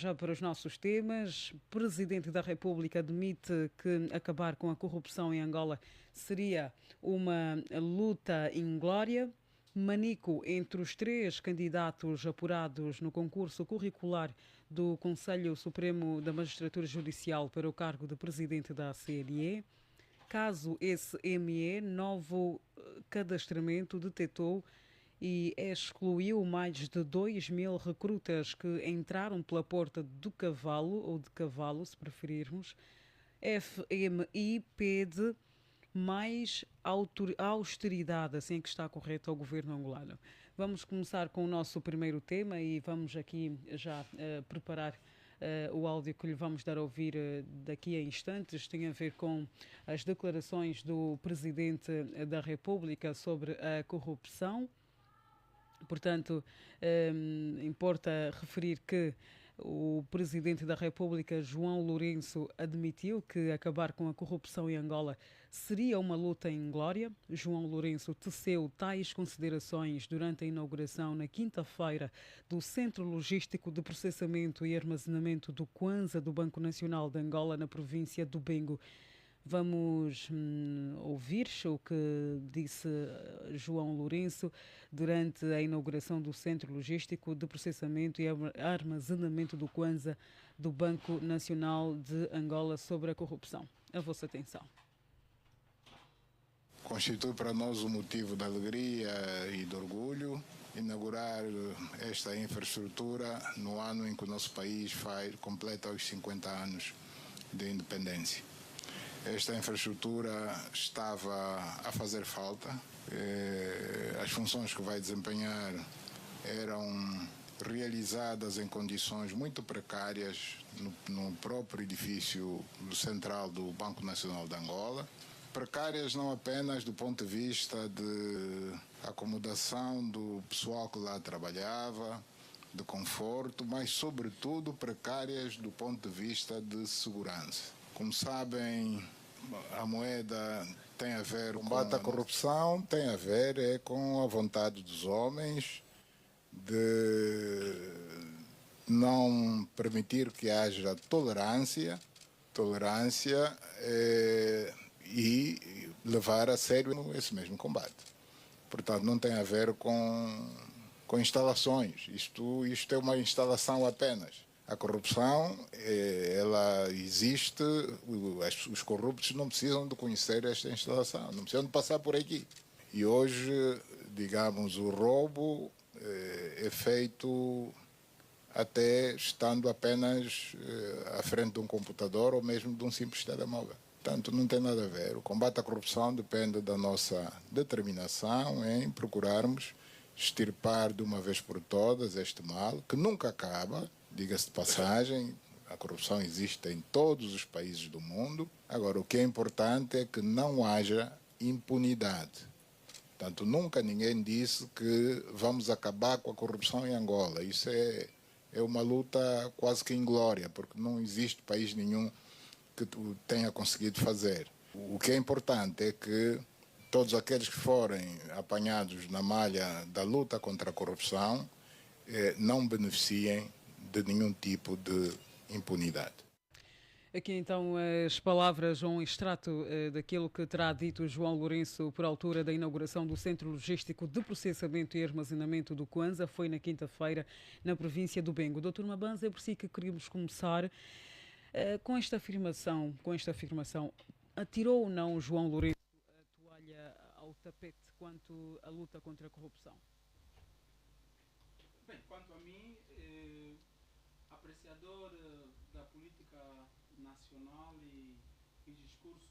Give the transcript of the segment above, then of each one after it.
já para os nossos temas. O Presidente da República admite que acabar com a corrupção em Angola seria uma luta inglória. Manico entre os três candidatos apurados no concurso curricular do Conselho Supremo da Magistratura Judicial para o cargo de Presidente da CNE. Caso SME, novo cadastramento detectou e excluiu mais de 2.000 recrutas que entraram pela porta do cavalo, ou de cavalo, se preferirmos. FMI pede mais austeridade, assim que está correto, ao governo angolano. Vamos começar com o nosso primeiro tema e vamos aqui já preparar o áudio que lhe vamos dar a ouvir daqui a instantes. Tem a ver com as declarações do Presidente da República sobre a corrupção. Portanto, importa referir que o Presidente da República, João Lourenço, admitiu que acabar com a corrupção em Angola seria uma luta inglória. João Lourenço teceu tais considerações durante a inauguração na quinta-feira do Centro Logístico de Processamento e Armazenamento do Kwanza do Banco Nacional de Angola, na província do Bengo. Vamos ouvir o que disse João Lourenço durante a inauguração do Centro Logístico de Processamento e Armazenamento do Kwanza do Banco Nacional de Angola sobre a corrupção. A vossa atenção. Constitui para nós um motivo de alegria e de orgulho inaugurar esta infraestrutura no ano em que o nosso país completa os 50 anos de independência. Esta infraestrutura estava a fazer falta. As funções que vai desempenhar eram realizadas em condições muito precárias no próprio edifício central do Banco Nacional de Angola. Precárias não apenas do ponto de vista de acomodação do pessoal que lá trabalhava, de conforto, mas sobretudo precárias do ponto de vista de segurança. Como sabem, a moeda tem a ver com o combate à corrupção, tem a ver com a vontade dos homens de não permitir que haja tolerância e levar a sério esse mesmo combate. Portanto, não tem a ver com instalações. Isto é uma instalação apenas. A corrupção, ela existe, os corruptos não precisam de conhecer esta instalação, não precisam de passar por aqui. E hoje, digamos, o roubo é feito até estando apenas à frente de um computador ou mesmo de um simples telemóvel. Portanto, não tem nada a ver. O combate à corrupção depende da nossa determinação em procurarmos extirpar de uma vez por todas este mal, que nunca acaba. Diga-se de passagem, a corrupção existe em todos os países do mundo. Agora, o que é importante é que não haja impunidade. Portanto, nunca ninguém disse que vamos acabar com a corrupção em Angola. Isso é uma luta quase que inglória, porque não existe país nenhum que tenha conseguido fazer. O que é importante é que todos aqueles que forem apanhados na malha da luta contra a corrupção não beneficiem de nenhum tipo de impunidade. Aqui então as palavras, um extrato daquilo que terá dito João Lourenço por altura da inauguração do Centro Logístico de Processamento e Armazenamento do Kwanza, foi na quinta-feira na província do Bengo. Dr. Mabanza, é por si que queríamos começar com esta afirmação. Atirou ou não João Lourenço a toalha ao tapete quanto à luta contra a corrupção? Bem, quanto a mim, apreciador da política nacional e discursos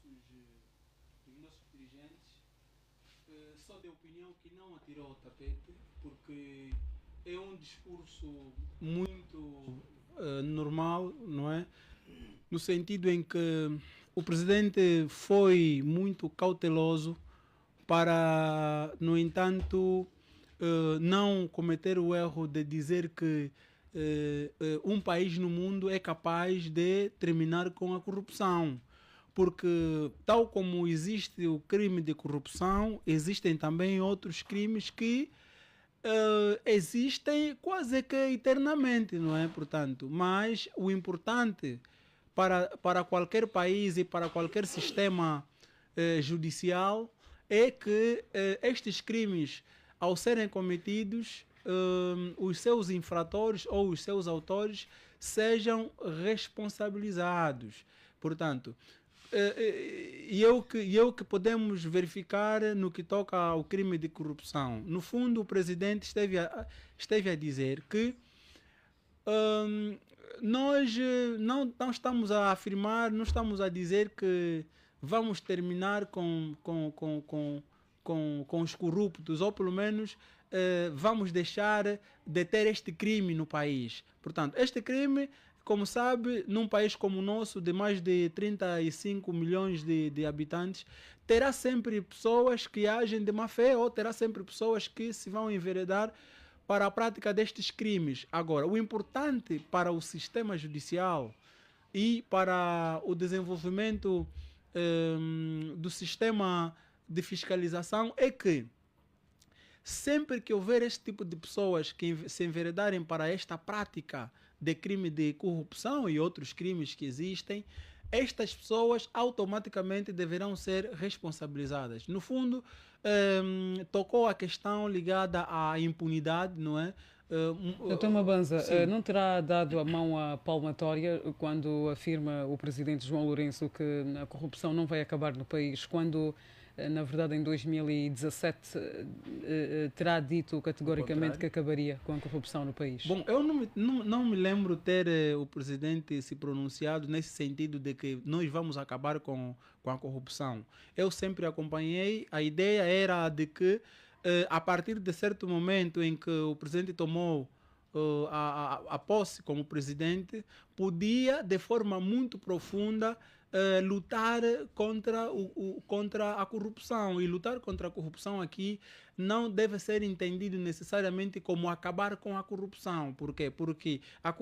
dos nossos dirigentes, sou de opinião que não atirou ao tapete, porque é um discurso muito normal, não é? No sentido em que o presidente foi muito cauteloso para, no entanto, não cometer o erro de dizer que um país no mundo é capaz de terminar com a corrupção. Porque, tal como existe o crime de corrupção, existem também outros crimes que existem quase que eternamente, não é? Portanto, mas o importante para qualquer país e para qualquer sistema judicial é que estes crimes, ao serem cometidos, os seus infratores ou os seus autores sejam responsabilizados. Portanto, e eu que podemos verificar no que toca ao crime de corrupção. No fundo, o presidente esteve a dizer que nós não estamos a afirmar, não estamos a dizer que vamos terminar com os corruptos, ou pelo menos vamos deixar de ter este crime no país. Portanto, este crime, como sabe, num país como o nosso, de mais de 35 milhões de habitantes, terá sempre pessoas que agem de má fé ou terá sempre pessoas que se vão enveredar para a prática destes crimes. Agora, o importante para o sistema judicial e para o desenvolvimento do sistema de fiscalização é que sempre que houver este tipo de pessoas que se enveredarem para esta prática de crime de corrupção e outros crimes que existem, estas pessoas automaticamente deverão ser responsabilizadas. No fundo, tocou a questão ligada à impunidade, não é? Doutor Mabanza, não terá dado a mão à palmatória quando afirma o presidente João Lourenço que a corrupção não vai acabar no país, quando na verdade, em 2017, terá dito categoricamente que acabaria com a corrupção no país? Bom, eu não me lembro ter o presidente se pronunciado nesse sentido de que nós vamos acabar com a corrupção. Eu sempre acompanhei, a ideia era de que, a partir de certo momento em que o presidente tomou a posse como presidente, podia, de forma muito profunda, lutar contra a corrupção. E lutar contra a corrupção aqui não deve ser entendido necessariamente como acabar com a corrupção. Por quê? Porque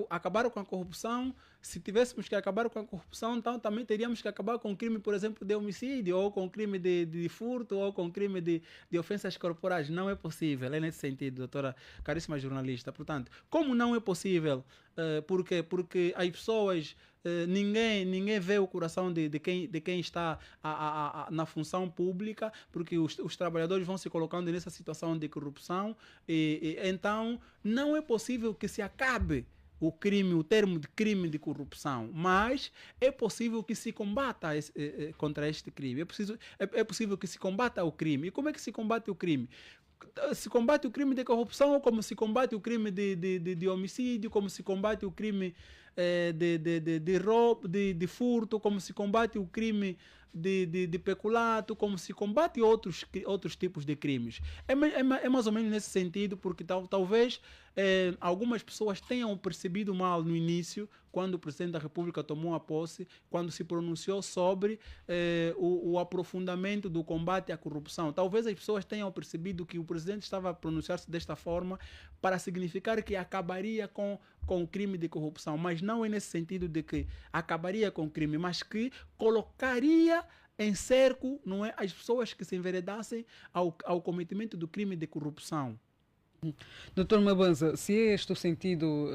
acabar com a corrupção, se tivéssemos que acabar com a corrupção, então também teríamos que acabar com o crime, por exemplo, de homicídio, ou com o crime de furto, ou com o crime de ofensas corporais. Não é possível, é nesse sentido, doutora, caríssima jornalista. Portanto, como não é possível? Por quê? Porque as pessoas... ninguém vê o coração de quem está na função pública, porque os trabalhadores vão se colocando nessa situação de corrupção, e então não é possível que se acabe o crime, o termo de crime de corrupção, mas é possível que se combata contra este crime, é possível que se combata o crime. E como é que se combate o crime? Se combate o crime de corrupção, como se combate o crime de homicídio, como se combate o crime de roubo, de furto, como se combate o crime de peculato, como se combate outros tipos de crimes. É mais ou menos nesse sentido, porque talvez algumas pessoas tenham percebido mal no início, quando o presidente da República tomou a posse, quando se pronunciou sobre o aprofundamento do combate à corrupção. Talvez as pessoas tenham percebido que o presidente estava a pronunciar-se desta forma para significar que acabaria com o crime de corrupção, mas não é nesse sentido de que acabaria com o crime, mas que colocaria em cerco, não é, as pessoas que se enveredassem ao cometimento do crime de corrupção. Doutor Mabanza, se é este o sentido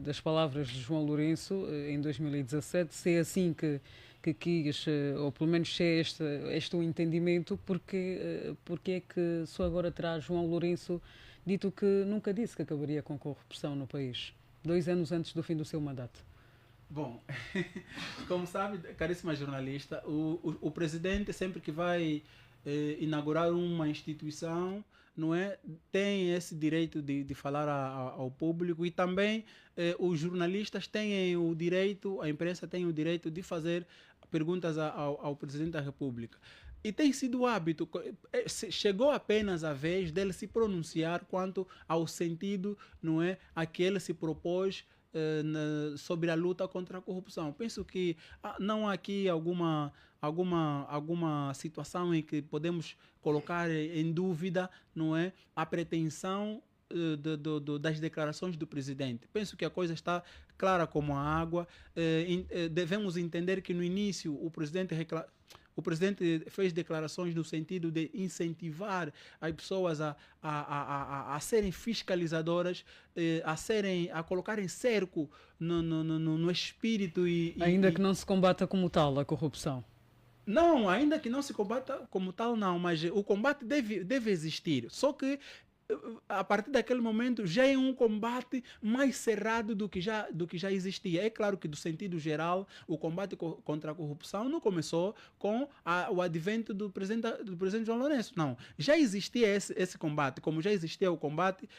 das palavras de João Lourenço em 2017, se é assim que quis, ou pelo menos se é este o entendimento, porque é que só agora terá João Lourenço dito que nunca disse que acabaria com a corrupção no país, 2 anos antes do fim do seu mandato? Bom, como sabe, caríssima jornalista, o presidente sempre que vai inaugurar uma instituição, não é, tem esse direito de falar ao público, e também os jornalistas têm o direito, a imprensa tem o direito de fazer perguntas ao presidente da República. E tem sido hábito, chegou apenas a vez dele se pronunciar quanto ao sentido, não é, a que ele se propôs sobre a luta contra a corrupção. Penso que não há aqui alguma situação em que podemos colocar em dúvida, não é, a pretensão das declarações do presidente. Penso que a coisa está clara como a água. Devemos entender que no início o presidente o presidente fez declarações no sentido de incentivar as pessoas a serem fiscalizadoras, a colocarem cerco no espírito Ainda que não se combata como tal a corrupção. Não, ainda que não se combata como tal, não, mas o combate deve existir. Só que a partir daquele momento já é um combate mais cerrado do que já existia. É claro que, do sentido geral, o combate contra a corrupção não começou com o advento do presidente João Lourenço. Não, já existia esse combate, como já existia o combate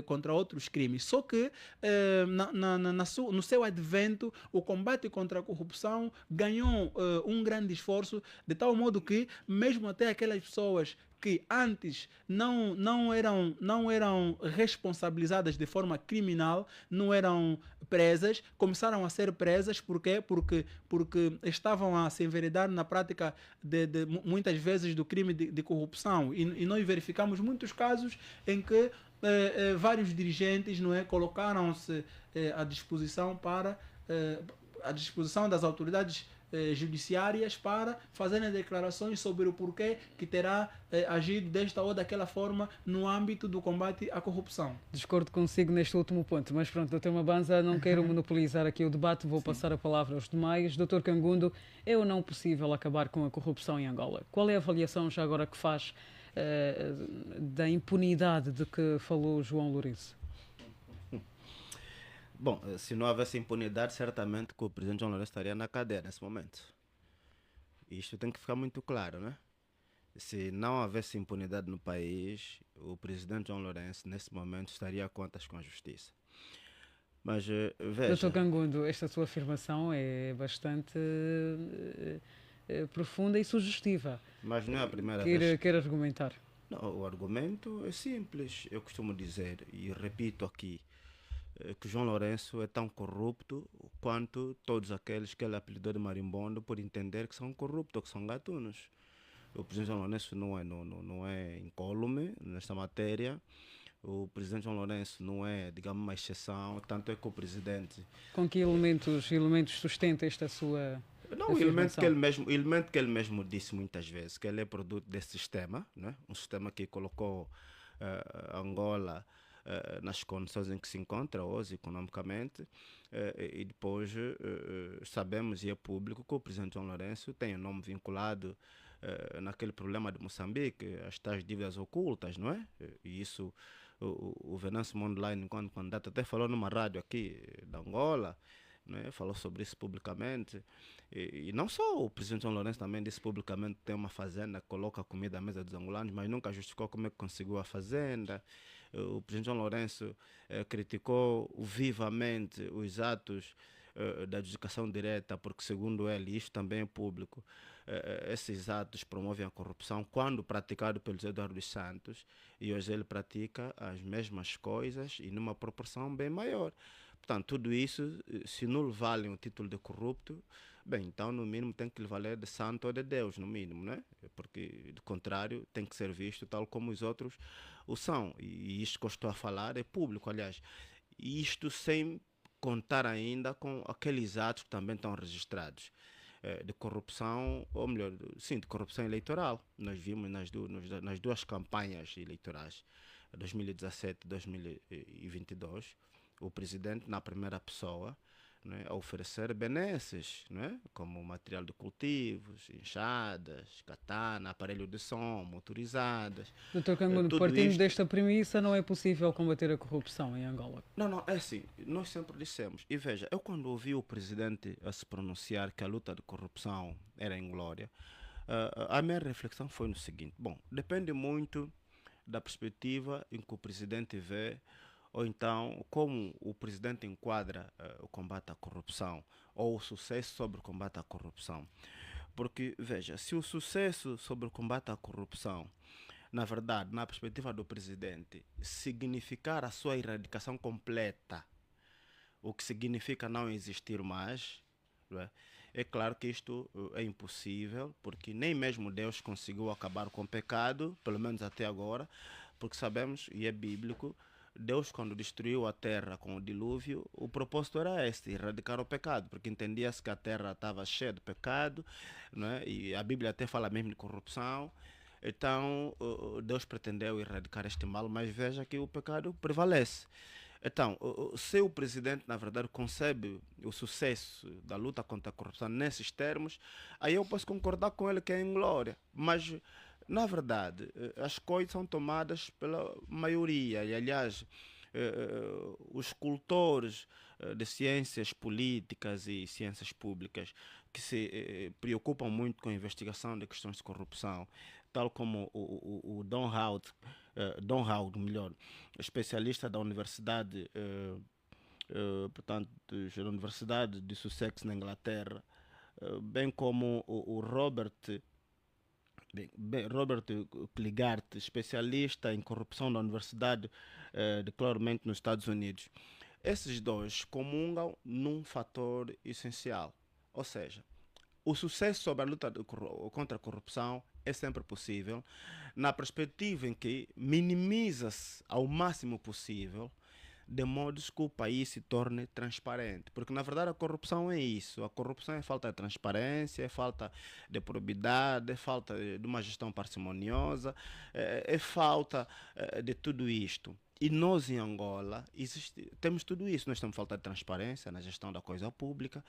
contra outros crimes. Só que no seu advento, o combate contra a corrupção ganhou um grande esforço, de tal modo que mesmo até aquelas pessoas que antes não eram responsabilizadas de forma criminal, não eram presas, começaram a ser presas. Por quê? Porque estavam a se enveredar na prática de muitas vezes do crime de corrupção. E nós verificamos muitos casos em que vários dirigentes, não é, colocaram-se à disposição à disposição das autoridades judiciárias para fazerem declarações sobre o porquê que terá agido desta ou daquela forma no âmbito do combate à corrupção. Discordo consigo neste último ponto, mas pronto, Dr. Mabanza, não quero monopolizar aqui o debate, vou passar a palavra aos demais. Dr. Cangundo, é ou não possível acabar com a corrupção em Angola? Qual é a avaliação já agora que faz da impunidade de que falou João Lourenço? Bom, se não houvesse impunidade, certamente que o presidente João Lourenço estaria na cadeia nesse momento. Isto tem que ficar muito claro, né? Se não houvesse impunidade no país, o presidente João Lourenço, nesse momento, estaria a contas com a justiça. Mas, veja... Dr. Cangundo, esta sua afirmação é bastante profunda e sugestiva. Mas não é a primeira vez. Quer argumentar? Não, o argumento é simples. Eu costumo dizer, e repito aqui, que João Lourenço é tão corrupto quanto todos aqueles que ele apelidou de marimbondo por entender que são corruptos, que são gatunos. O presidente João Lourenço não é incólume nesta matéria. O presidente João Lourenço não é, digamos, uma exceção, tanto é que o presidente... Com que elementos sustenta esta sua Não, o elemento que ele mesmo disse muitas vezes, que ele é produto desse sistema, né? Um sistema que colocou Angola nas condições em que se encontra hoje economicamente, e depois sabemos, e é público, que o presidente João Lourenço tem o nome vinculado naquele problema de Moçambique, as tais dívidas ocultas, não é? E isso o Venâncio Mondlane, enquanto candidato, até falou numa rádio aqui de Angola, né? Falou sobre isso publicamente. E não só o presidente João Lourenço também disse publicamente que tem uma fazenda que coloca comida à mesa dos angolanos, mas nunca justificou como é que conseguiu a fazenda. O presidente João Lourenço criticou vivamente os atos da adjudicação direta, porque, segundo ele, isto também é público, esses atos promovem a corrupção quando praticado pelos Eduardo dos Santos, e hoje ele pratica as mesmas coisas e numa proporção bem maior. Portanto, tudo isso, se não lhe valem o título de corrupto, bem, então no mínimo tem que lhe valer de santo ou de Deus, no mínimo, né? Porque, do contrário, tem que ser visto tal como os outros o são. E isto que eu estou a falar é público, aliás. Isto sem contar ainda com aqueles atos que também estão registrados de corrupção, ou melhor, sim, de corrupção eleitoral. Nós vimos nas duas campanhas eleitorais, 2017 e 2022, o presidente, na primeira pessoa, né, a oferecer benesses, né, como material de cultivos, enxadas, katana, aparelho de som, motorizadas. Dr. Cangundo, partindo desta premissa, não é possível combater a corrupção em Angola? Não, é assim, nós sempre dissemos. E veja, eu quando ouvi o presidente a se pronunciar que a luta de corrupção era inglória, a minha reflexão foi no seguinte: bom, depende muito da perspectiva em que o presidente vê, ou então como o presidente enquadra o combate à corrupção, ou o sucesso sobre o combate à corrupção. Porque, veja, se o sucesso sobre o combate à corrupção, na verdade, na perspectiva do presidente, significar a sua erradicação completa, o que significa não existir mais, não é? É claro que isto é impossível, porque nem mesmo Deus conseguiu acabar com o pecado, pelo menos até agora, porque sabemos, e é bíblico, Deus, quando destruiu a terra com o dilúvio, o propósito era este, erradicar o pecado, porque entendia-se que a terra estava cheia de pecado, não é? E a Bíblia até fala mesmo de corrupção. Então, Deus pretendeu erradicar este mal, mas veja que o pecado prevalece. Então, se o presidente, na verdade, concebe o sucesso da luta contra a corrupção nesses termos, aí eu posso concordar com ele que é inglória. Mas, na verdade, as coisas são tomadas pela maioria. E, aliás, os cultores de ciências políticas e ciências públicas que se preocupam muito com a investigação de questões de corrupção, tal como o Don Howard, melhor, especialista da Universidade, portanto, da Universidade de Sussex na Inglaterra, bem como o Robert Cligart, especialista em corrupção da Universidade de Claremont nos Estados Unidos. Esses dois comungam num fator essencial, ou seja, o sucesso sobre a luta contra a corrupção é sempre possível na perspectiva em que minimiza-se ao máximo possível de modo que o país se torne transparente. Porque, na verdade, a corrupção é isso. A corrupção é falta de transparência, é falta de probidade, é falta de uma gestão parcimoniosa, é falta de tudo isto. E nós, em Angola, temos tudo isso. Nós temos falta de transparência na gestão da coisa pública.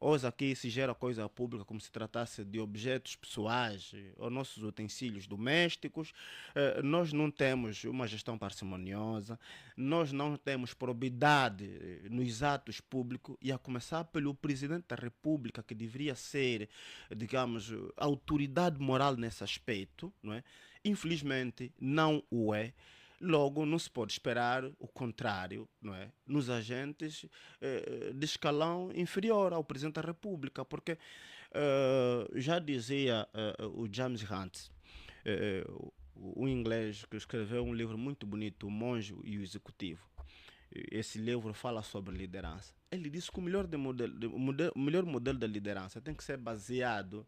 Hoje aqui se gera coisa pública como se tratasse de objetos pessoais ou nossos utensílios domésticos. Nós não temos uma gestão parcimoniosa. Nós não temos probidade nos atos públicos. E a começar pelo Presidente da República, que deveria ser, digamos, a autoridade moral nesse aspecto, não é? Infelizmente, não o é. Logo, não se pode esperar o contrário, não é? Nos agentes de escalão inferior ao Presidente da República, porque já dizia o James Hunt, o inglês que escreveu um livro muito bonito, O Monge e o Executivo. Esse livro fala sobre liderança. Ele disse que o melhor modelo de liderança tem que ser baseado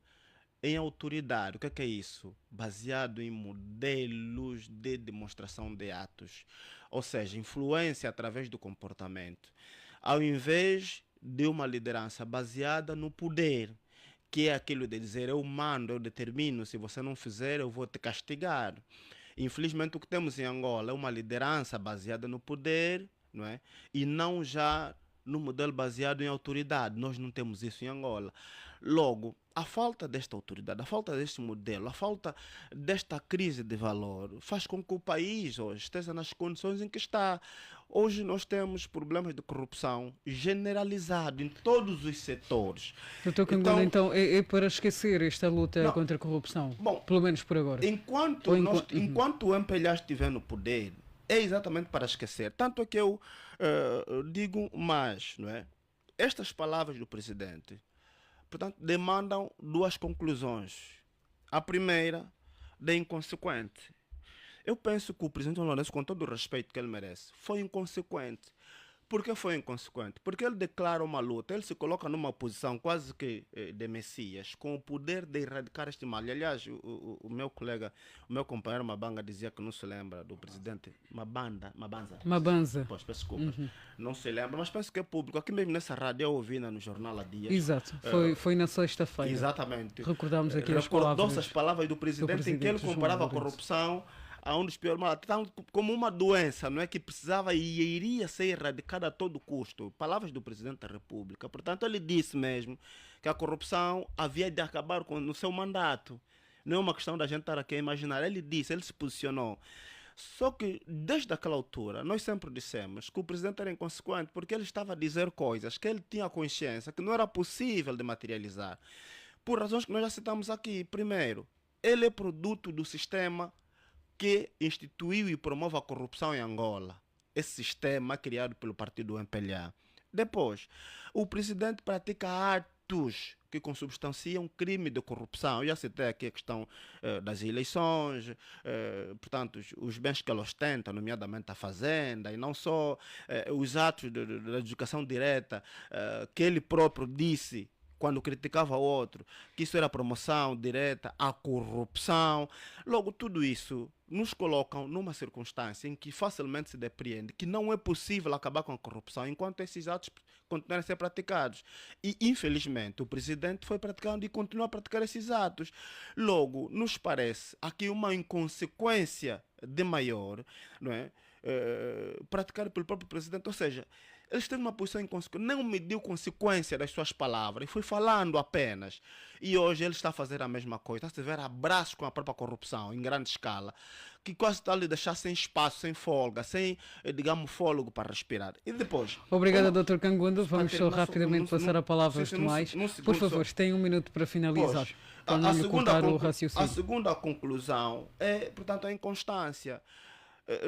em autoridade. O que é isso? Baseado em modelos de demonstração de atos. Ou seja, influência através do comportamento. Ao invés de uma liderança baseada no poder, que é aquilo de dizer eu mando, eu determino, se você não fizer eu vou te castigar. Infelizmente o que temos em Angola é uma liderança baseada no poder, não é? E não já no modelo baseado em autoridade. Nós não temos isso em Angola. Logo, a falta desta autoridade, a falta deste modelo, a falta desta crise de valor faz com que o país hoje esteja nas condições em que está. Hoje nós temos problemas de corrupção generalizado em todos os setores. Doutor Cangola, então é para esquecer esta luta contra a corrupção? Bom, pelo menos por agora. Enquanto o MPLA estiver no poder, é exatamente para esquecer. Tanto é que eu digo mais, não é? Estas palavras do presidente, portanto, demandam duas conclusões. A primeira, de inconsequente. Eu penso que o presidente Lourenço, com todo o respeito que ele merece, foi inconsequente. Por que foi inconsequente? Porque ele declara uma luta, ele se coloca numa posição quase que de Messias, com o poder de erradicar este mal. E, aliás, o meu colega, o meu companheiro Mabanga dizia que não se lembra do presidente Mabanza. Pois, peço desculpa. Não se lembra, mas penso que é público. Aqui mesmo nessa rádio eu ouvi no jornal há dias. Exato, foi na sexta-feira. Exatamente. Recordamos aqui as palavras do presidente em que ele comparava a corrupção a um dos piores males, como uma doença, não é, que precisava e iria ser erradicada a todo custo. Palavras do Presidente da República. Portanto, ele disse mesmo que a corrupção havia de acabar no seu mandato. Não é uma questão da gente estar aqui a imaginar. Ele disse, ele se posicionou. Só que, desde aquela altura, nós sempre dissemos que o Presidente era inconsequente porque ele estava a dizer coisas que ele tinha consciência que não era possível de materializar. Por razões que nós já citamos aqui. Primeiro, ele é produto do sistema que instituiu e promove a corrupção em Angola. Esse sistema criado pelo partido MPLA. Depois, o presidente pratica atos que consubstanciam crime de corrupção. Eu já citei aqui a questão das eleições, portanto, os bens que ele ostenta, nomeadamente a fazenda, e não só os atos da educação direta, que ele próprio disse quando criticava o outro, que isso era promoção direta à corrupção. Logo, tudo isso nos colocam numa circunstância em que facilmente se depreende que não é possível acabar com a corrupção enquanto esses atos continuarem a ser praticados. E, infelizmente, o presidente foi praticando e continua a praticar esses atos. Logo, nos parece aqui uma inconsequência de maior, não é? Praticado pelo próprio presidente, ou seja, ele esteve numa posição inconsequente, não mediu consequência das suas palavras, foi falando apenas. E hoje ele está a fazer a mesma coisa, está a se ver abraços com a própria corrupção, em grande escala, que quase está a lhe deixar sem espaço, sem folga, sem, digamos, fôlego para respirar. E depois... Obrigada, Dr. Cangundo. Vamos só rapidamente passar a palavra aos demais. Por favor, tem um minuto para finalizar, para não lhe cortar o raciocínio. A segunda conclusão é, portanto, a inconstância.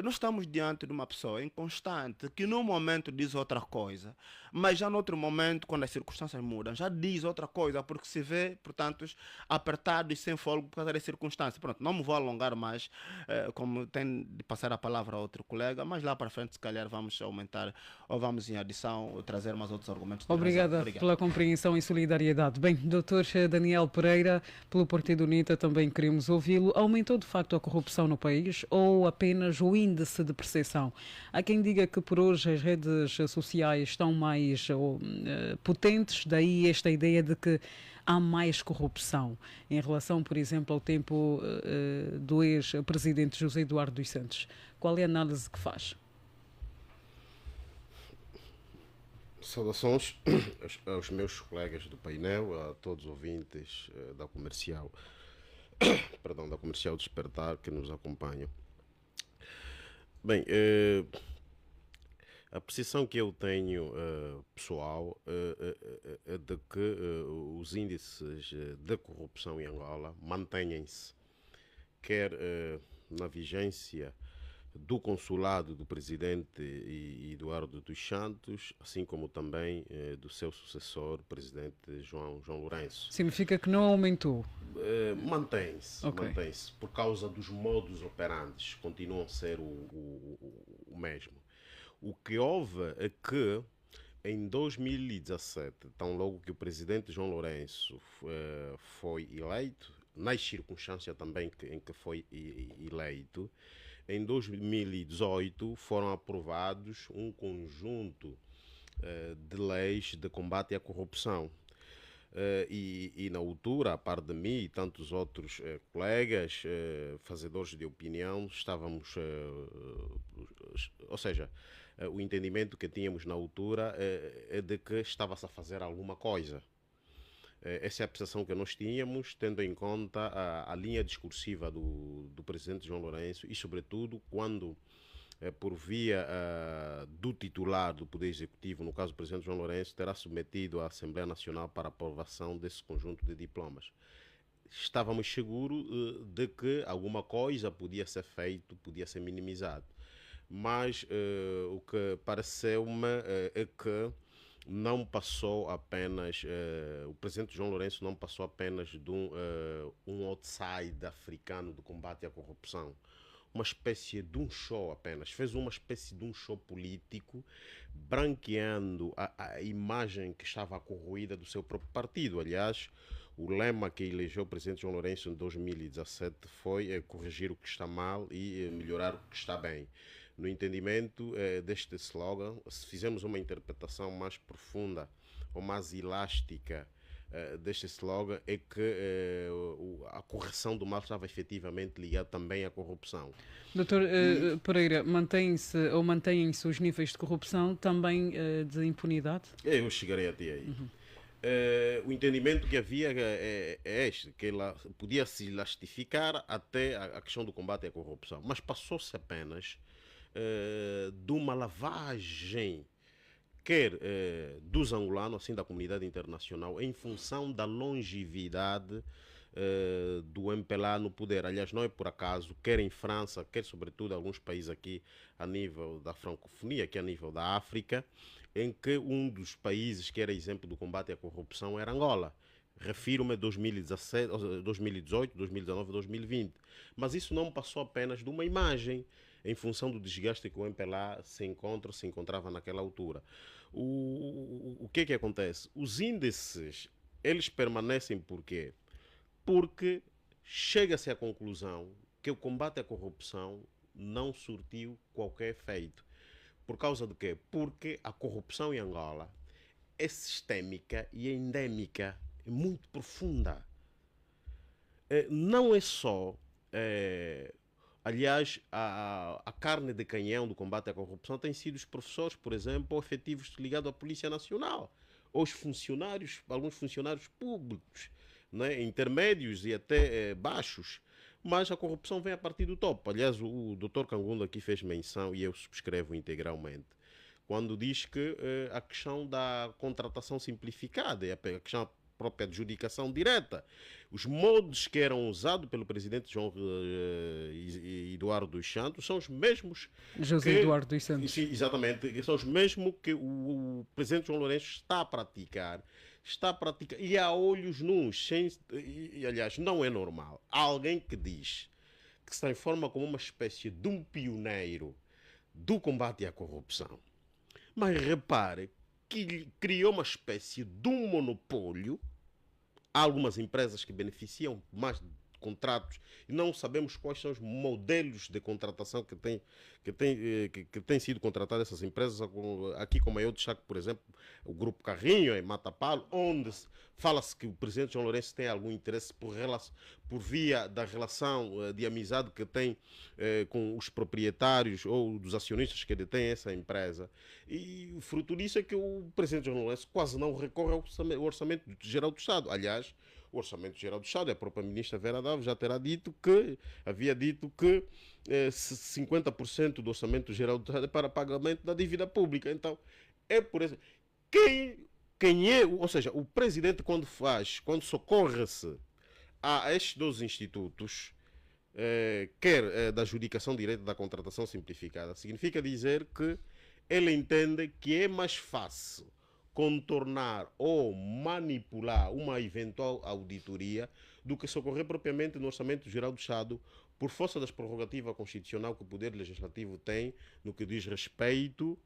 Nós estamos diante de uma pessoa inconstante que num momento diz outra coisa, mas já no outro momento, quando as circunstâncias mudam, já diz outra coisa, porque se vê, portanto, apertado e sem fôlego por causa das circunstâncias. Pronto, não me vou alongar mais, como tem de passar a palavra a outro colega, mas lá para frente, se calhar, vamos aumentar ou vamos, em adição, trazer mais outros argumentos. Obrigada pela compreensão e solidariedade. Bem, Dr. Daniel Pereira, pelo Partido UNITA, também queremos ouvi-lo. Aumentou de facto a corrupção no país ou apenas o índice de percepção? Há quem diga que por hoje as redes sociais estão mais potentes, daí esta ideia de que há mais corrupção em relação, por exemplo, ao tempo do ex-presidente José Eduardo dos Santos. Qual é a análise que faz? Saudações aos meus colegas do painel, a todos os ouvintes da Comercial, da Comercial Despertar que nos acompanham. Bem, a percepção que eu tenho pessoal é de que os índices de corrupção em Angola mantêm-se, quer na vigência do consulado do presidente Eduardo dos Santos, assim como também do seu sucessor, presidente João Lourenço. Significa que não aumentou? Mantém-se, okay. Mantém-se, por causa dos modus operandi, continuam a ser o mesmo. O que houve é que em 2017, tão logo que o presidente João Lourenço foi eleito, nas circunstâncias também em que foi eleito, em 2018 foram aprovados um conjunto de leis de combate à corrupção. E na altura, a par de mim e tantos outros colegas, fazedores de opinião, estávamos, ou seja, o entendimento que tínhamos na altura é de que estava-se a fazer alguma coisa. Essa é a percepção que nós tínhamos, tendo em conta a linha discursiva do presidente João Lourenço e, sobretudo, quando, por via do titular do Poder Executivo, no caso o presidente João Lourenço, terá submetido à Assembleia Nacional para aprovação desse conjunto de diplomas. Estávamos seguros de que alguma coisa podia ser feito, podia ser minimizado. Mas o que pareceu-me é que não passou apenas, o presidente João Lourenço não passou apenas de um outside africano do combate à corrupção, uma espécie de um show apenas, fez uma espécie de um show político, branqueando a imagem que estava corroída do seu próprio partido. Aliás, o lema que elegeu o presidente João Lourenço em 2017 foi corrigir o que está mal e melhorar o que está bem. No entendimento deste slogan, se fizermos uma interpretação mais profunda ou mais elástica deste slogan, é que a correção do mal estava efetivamente ligada também à corrupção. Doutor Pereira, mantêm-se os níveis de corrupção também de impunidade? Eu chegarei até aí. O entendimento que havia é este, que ela podia se elastificar até a questão do combate à corrupção, mas passou-se apenas de uma lavagem, quer dos angolanos, assim da comunidade internacional, em função da longevidade do MPLA no poder. Aliás, não é por acaso, quer em França, quer sobretudo em alguns países aqui a nível da francofonia, que é a nível da África, em que um dos países que era exemplo do combate à corrupção era Angola. Refiro-me a 2017, 2018, 2019, 2020. Mas isso não passou apenas de uma imagem, em função do desgaste que o MPLA se encontrava naquela altura. O que é que acontece? Os índices Eles permanecem por quê? Porque chega-se à conclusão que o combate à corrupção não surtiu qualquer efeito. Por causa do quê? Porque a corrupção em Angola é sistémica e é endémica, é muito profunda. Não é só, aliás, a carne de canhão do combate à corrupção tem sido os professores, por exemplo, ou efetivos ligados à Polícia Nacional, ou os funcionários, alguns funcionários públicos, né, intermédios e até baixos. Mas a corrupção vem a partir do topo. Aliás, o Dr. Kangondo aqui fez menção, e eu subscrevo integralmente, quando diz que a questão da contratação simplificada, a questão da própria adjudicação direta, os modos que eram usados pelo presidente João Eduardo dos Santos são os mesmos José Eduardo dos Santos. Sim, exatamente, são os mesmos que o presidente João Lourenço está a praticar, e a olhos nus, e aliás, não é normal. Há alguém que diz que se transforma como uma espécie de um pioneiro do combate à corrupção. Mas repare que criou uma espécie de um monopólio. Há algumas empresas que beneficiam mais de contratos e não sabemos quais são os modelos de contratação que têm sido contratadas essas empresas. Aqui, como eu destaco, por exemplo, o Grupo Carrinho, em Matapalo, onde fala-se que o presidente João Lourenço tem algum interesse por via da relação de amizade que tem com os proprietários ou dos acionistas que detêm essa empresa. E o fruto disso é que o presidente João Lourenço quase não recorre ao Orçamento Geral do Estado. Aliás, o Orçamento Geral do Estado, a própria ministra Vera Dava já havia dito que 50% do Orçamento Geral do Estado é para pagamento da dívida pública. Então, é por isso. Ou seja, o presidente quando socorre-se a estes dois institutos, quer da adjudicação direta da contratação simplificada, significa dizer que ele entende que é mais fácil contornar ou manipular uma eventual auditoria do que socorrer propriamente no Orçamento Geral do Estado, por força das prerrogativas constitucionais que o Poder Legislativo tem no que diz respeito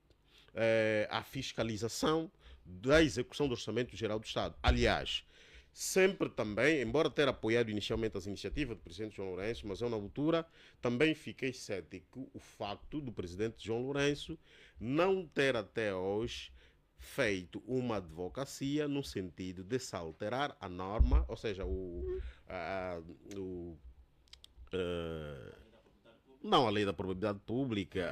à fiscalização da execução do Orçamento Geral do Estado. Aliás, sempre também, embora ter apoiado inicialmente as iniciativas do presidente João Lourenço, mas eu na altura também fiquei cético o facto do presidente João Lourenço não ter até hoje feito uma advocacia no sentido de se alterar a norma, ou seja, não a lei da probabilidade pública,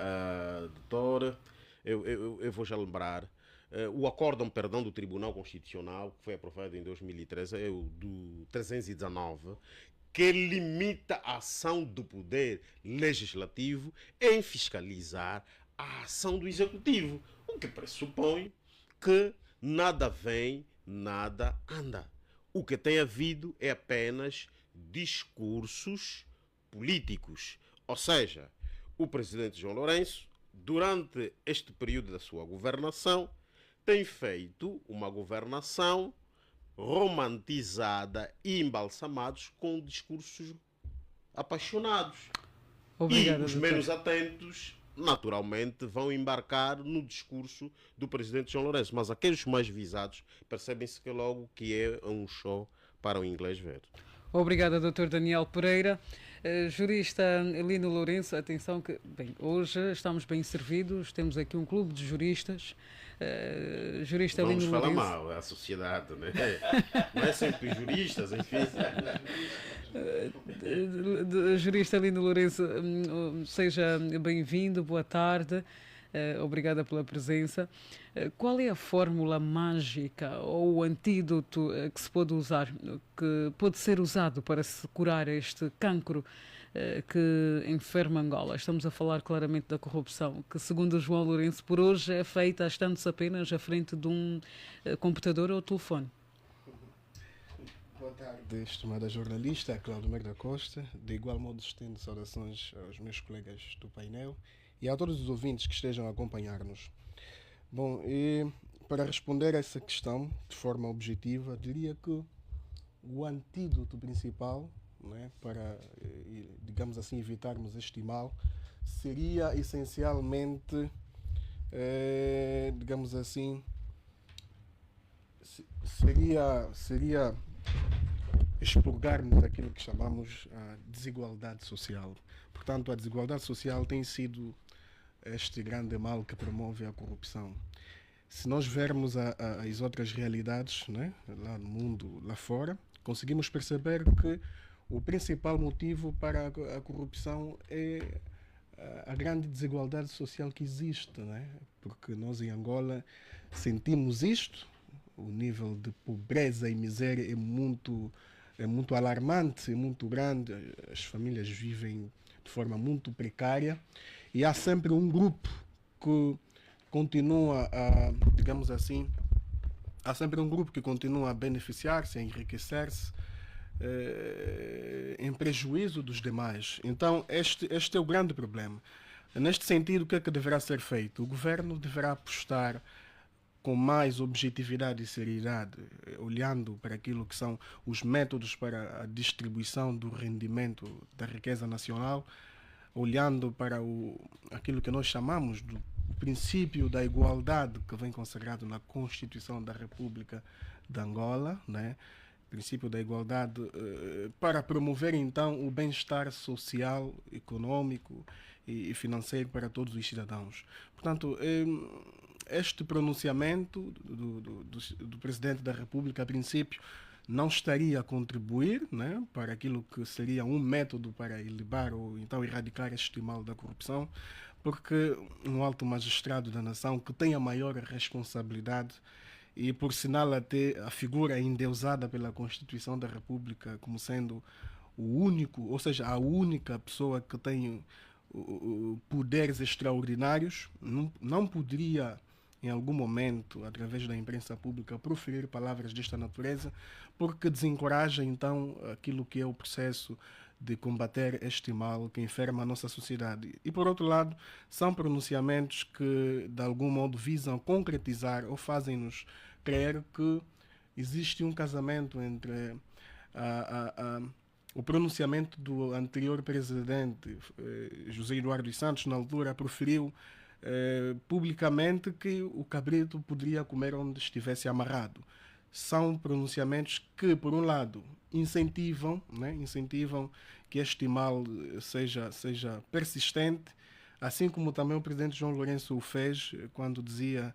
doutor, eu vou já lembrar, o acórdão, perdão, do Tribunal Constitucional, que foi aprovado em 2013, é o do 319, que limita a ação do Poder Legislativo em fiscalizar a ação do Executivo, o que pressupõe que nada vem, nada anda. O que tem havido é apenas discursos políticos. Ou seja, o presidente João Lourenço, durante este período da sua governação, tem feito uma governação romantizada e embalsamados com discursos apaixonados. Obrigado, e os menos atentos naturalmente vão embarcar no discurso do presidente João Lourenço, mas aqueles mais visados percebem-se que logo que é um show para o inglês ver. Obrigada, Dr. Daniel Pereira. Jurista Lino Lourenço, atenção que, bem, hoje estamos bem servidos, temos aqui um clube de juristas. Jurista Vamos Lino falar Lourenço. mal, é a sociedade, né? Não é sempre juristas, enfim. Jurista Lino Lourenço, seja bem-vindo, boa tarde, obrigada pela presença. Qual é a fórmula mágica ou o antídoto que se pode usar, que pode ser usado para se curar este cancro que enferma Angola? Estamos a falar claramente da corrupção, que segundo João Lourenço, por hoje é feita estando-se apenas à frente de um computador ou telefone. Boa tarde, estimada jornalista Cláudio Merda Costa. De igual modo, estendo saudações aos meus colegas do painel e a todos os ouvintes que estejam a acompanhar-nos. Bom, e para responder a essa questão de forma objetiva, diria que o antídoto principal, né, para, digamos assim, evitarmos este mal, seria essencialmente, digamos assim, seria expurgarmos aquilo que chamamos a desigualdade social. Portanto, a desigualdade social tem sido este grande mal que promove a corrupção. Se nós vermos as outras realidades, né, lá no mundo, lá fora, conseguimos perceber que o principal motivo para a corrupção é a grande desigualdade social que existe, né? Porque nós em Angola sentimos isto, o nível de pobreza e miséria é muito alarmante, é muito grande, as famílias vivem de forma muito precária e há sempre um grupo que continua a, digamos assim, há sempre um grupo que continua a beneficiar-se, a enriquecer-se, em prejuízo dos demais. Então, este é o grande problema. Neste sentido, o que é que deverá ser feito? O governo deverá apostar com mais objetividade e seriedade, olhando para aquilo que são os métodos para a distribuição do rendimento da riqueza nacional, olhando para aquilo que nós chamamos do princípio da igualdade que vem consagrado na Constituição da República de Angola, né? Princípio da igualdade, para promover então o bem-estar social, econômico e financeiro para todos os cidadãos. Portanto, este pronunciamento do Presidente da República, a princípio, não estaria a contribuir, né, para aquilo que seria um método para elevar ou então erradicar este mal da corrupção, porque um alto magistrado da nação que tem a maior responsabilidade e, por sinal, até a figura endeusada pela Constituição da República como sendo o único, ou seja, a única pessoa que tem poderes extraordinários, não poderia, em algum momento, através da imprensa pública, proferir palavras desta natureza, porque desencoraja, então, aquilo que é o processo de combater este mal que enferma a nossa sociedade. E, por outro lado, são pronunciamentos que, de algum modo, visam concretizar ou fazem-nos crer que existe um casamento entre o pronunciamento do anterior presidente, José Eduardo dos Santos, na altura, proferiu publicamente que o cabrito poderia comer onde estivesse amarrado. São pronunciamentos que, por um lado, incentivam que este mal seja persistente, assim como também o presidente João Lourenço o fez quando dizia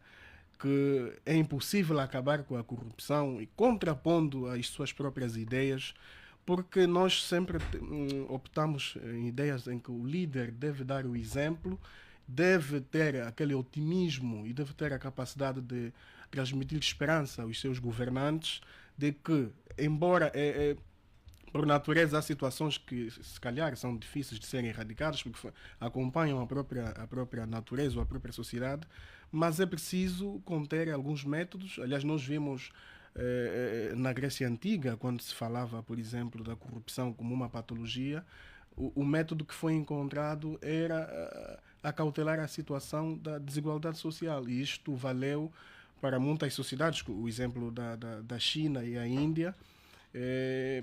que é impossível acabar com a corrupção e contrapondo as suas próprias ideias, porque nós sempre optamos em ideias em que o líder deve dar o exemplo, deve ter aquele otimismo e deve ter a capacidade de transmitir esperança aos seus governantes de que, embora por natureza há situações que se calhar são difíceis de serem erradicadas porque acompanham a própria natureza ou a própria sociedade, mas é preciso conter alguns métodos. Aliás, nós vimos na Grécia Antiga, quando se falava, por exemplo, da corrupção como uma patologia, o método que foi encontrado era acautelar a situação da desigualdade social. E isto valeu para muitas sociedades, o exemplo da China e a Índia.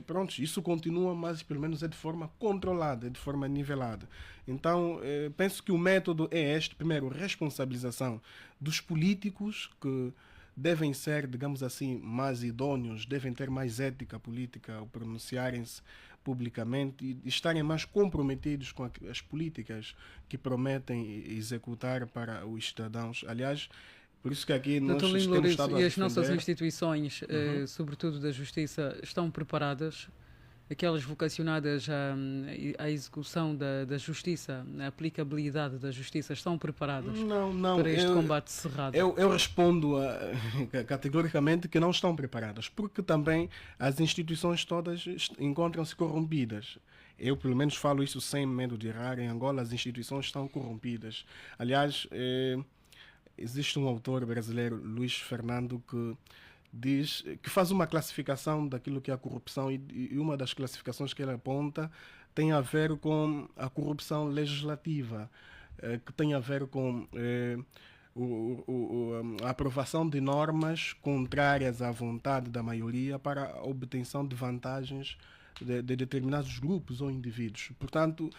Pronto, isso continua, mas pelo menos é de forma controlada, é de forma nivelada. Então, penso que o método é este. Primeiro, responsabilização dos políticos, que devem ser, digamos assim, mais idôneos, devem ter mais ética política ao pronunciarem-se publicamente e estarem mais comprometidos com as políticas que prometem executar para os cidadãos. Aliás, por isso que aqui nós temos estado a defender. E as nossas instituições, sobretudo da Justiça, estão preparadas? Aquelas vocacionadas à execução da Justiça, a aplicabilidade da Justiça, estão preparadas para este combate cerrado? Eu respondo categoricamente que não estão preparadas, porque também as instituições todas encontram-se corrompidas. Eu, pelo menos, falo isso sem medo de errar. Em Angola, as instituições estão corrompidas. Aliás, existe um autor brasileiro, Luís Fernando, que faz uma classificação daquilo que é a corrupção e uma das classificações que ele aponta tem a ver com a corrupção legislativa, que tem a ver com a aprovação de normas contrárias à vontade da maioria para a obtenção de vantagens de determinados grupos ou indivíduos. Portanto,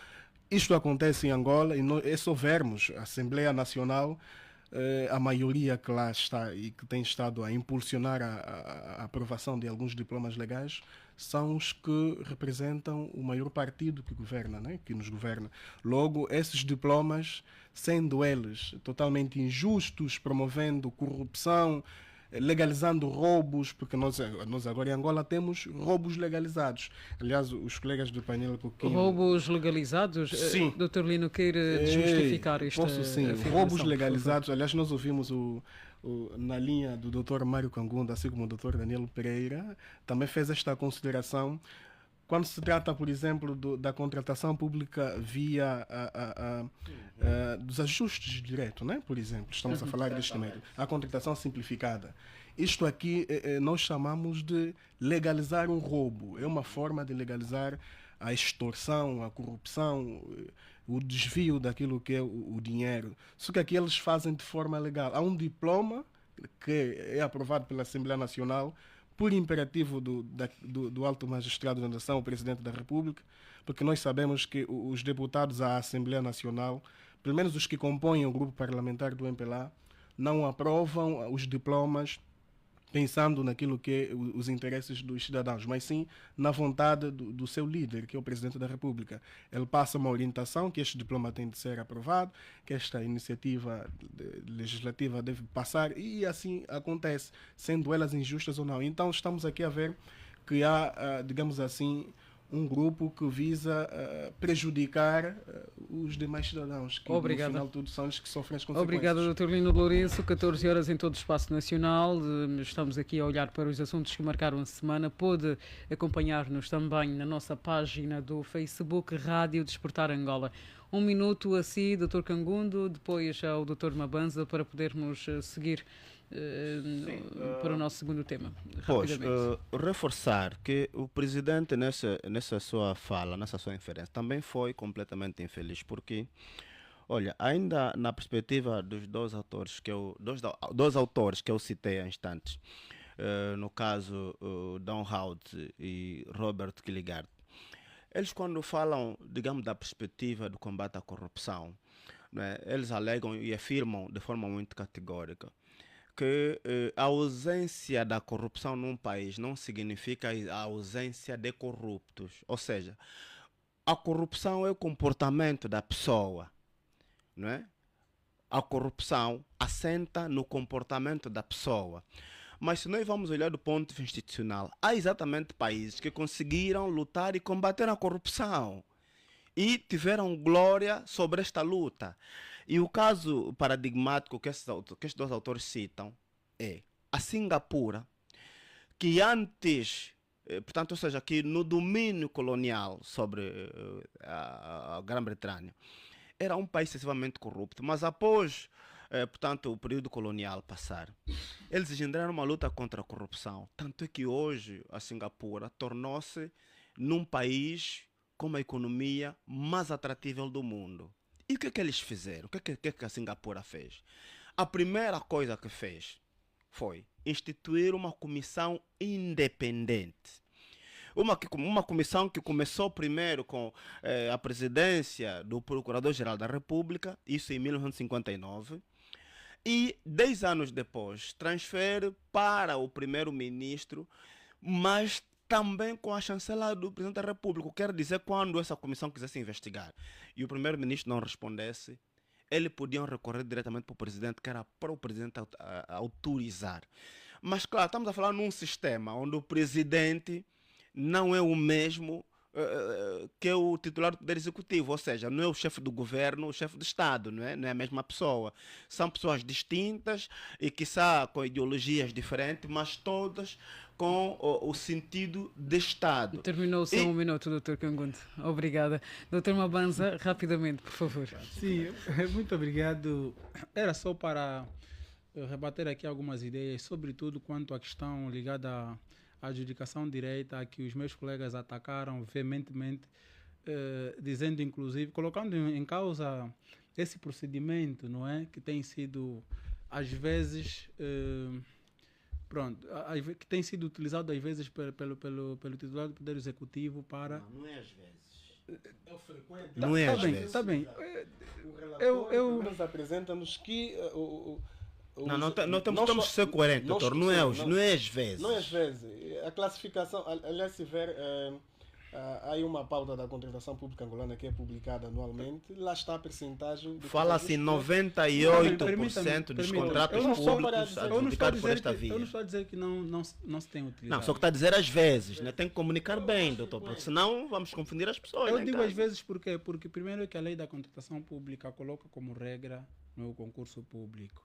isto acontece em Angola e é só vermos a Assembleia Nacional a maioria que lá está e que tem estado a impulsionar a aprovação de alguns diplomas legais são os que representam o maior partido que governa, né? Que nos governa. Logo, esses diplomas, sendo eles totalmente injustos, promovendo corrupção, legalizando roubos, porque nós agora em Angola temos roubos legalizados. Aliás, os colegas do painel Coquinho... Roubos legalizados? Sim. Dr. Lino, quer desmistificar esta Posso sim. afirmação, Roubos legalizados. Aliás, nós ouvimos na linha do Dr. Mário Cangunda, assim como o Dr. Daniel Pereira, também fez esta consideração. Quando se trata, por exemplo, da contratação pública via dos ajustes de direito, né? Por exemplo, estamos a falar deste método, a contratação simplificada. Isto aqui nós chamamos de legalizar um roubo. É uma forma de legalizar a extorsão, a corrupção, o desvio daquilo que é o dinheiro. Só que aqui eles fazem de forma legal. Há um diploma que é aprovado pela Assembleia Nacional por imperativo do alto magistrado da nação, o Presidente da República, porque nós sabemos que os deputados à Assembleia Nacional, pelo menos os que compõem o grupo parlamentar do MPLA, não aprovam os diplomas pensando naquilo que é os interesses dos cidadãos, mas sim na vontade do seu líder, que é o Presidente da República. Ele passa uma orientação que este diploma tem de ser aprovado, que esta iniciativa legislativa deve passar, e assim acontece, sendo elas injustas ou não. Então estamos aqui a ver que há, digamos assim, um grupo que visa prejudicar os demais cidadãos, que Obrigado. no final de tudo são os que sofrem as consequências. Obrigado, Dr. Lino Lourenço. 14 horas em todo o Espaço Nacional. Estamos aqui a olhar para os assuntos que marcaram a semana. Pode acompanhar-nos também na nossa página do Facebook Rádio Despertar Angola. 1 minuto a si, Dr. Cangundo, depois ao Dr. Mabanza, para podermos seguir para o nosso segundo tema. Pois, reforçar que o Presidente nessa sua fala, nessa sua inferência, também foi completamente infeliz, porque, olha, ainda na perspectiva dos dois autores que eu citei há instantes, no caso Don Hout e Robert Killigard, eles quando falam, digamos, da perspectiva do combate à corrupção, né, eles alegam e afirmam de forma muito categórica que a ausência da corrupção num país não significa a ausência de corruptos. Ou seja, a corrupção é o comportamento da pessoa, não é? A corrupção assenta no comportamento da pessoa. Mas se nós vamos olhar do ponto de vista institucional, há exatamente países que conseguiram lutar e combater a corrupção e tiveram glória sobre esta luta. E o caso paradigmático que estes dois autores citam é a Singapura, que antes, portanto, ou seja, que no domínio colonial sobre a Grã-Bretanha, era um país excessivamente corrupto, mas após, portanto, o período colonial passar, eles engendraram uma luta contra a corrupção. Tanto é que hoje a Singapura tornou-se num país com uma economia mais atrativa do mundo. E o que é que eles fizeram? O que é que a Singapura fez? A primeira coisa que fez foi instituir uma comissão independente. Uma comissão que começou primeiro com a presidência do Procurador-Geral da República, isso em 1959, e 10 anos depois transfere para o primeiro-ministro, mas também com a chancela do Presidente da República. Quer dizer, quando essa comissão quisesse investigar e o primeiro-ministro não respondesse, eles podiam recorrer diretamente para o presidente, que era para o presidente autorizar. Mas, claro, estamos a falar num sistema onde o presidente não é o mesmo que é o titular do Poder Executivo, ou seja, não é o chefe do governo, o chefe do Estado, não é a mesma pessoa. São pessoas distintas e, quiçá, com ideologias diferentes, mas todas com o sentido de Estado. Terminou o seu 1 minuto, Dr. Cangundo. Obrigada. Dr. Mabanza, rapidamente, por favor. Sim, muito obrigado. Era só para rebater aqui algumas ideias, sobretudo quanto à questão ligada à adjudicação direta, que os meus colegas atacaram veementemente, dizendo, inclusive, colocando em causa esse procedimento, não é? Que tem sido, às vezes, que tem sido utilizado, às vezes, pelo titular do Poder Executivo para... Não é às vezes. Não é Tá às bem, vezes. tá bem. Nós apresenta-nos que Não temos que ser coerentes, doutor. Não é às vezes. não é às vezes. A classificação, aliás, se ver, há aí uma pauta da contratação pública angolana que é publicada anualmente, lá está a percentagem. Fala-se 98% dos contratos públicos adjudicados por esta via. Eu não estou a dizer que não se tem utilizado. Não, só que está a dizer às vezes, né? Tem que comunicar bem, doutor, porque senão vamos confundir as pessoas. Eu né, digo cara? às vezes porque primeiro que a lei da contratação pública coloca como regra no concurso público.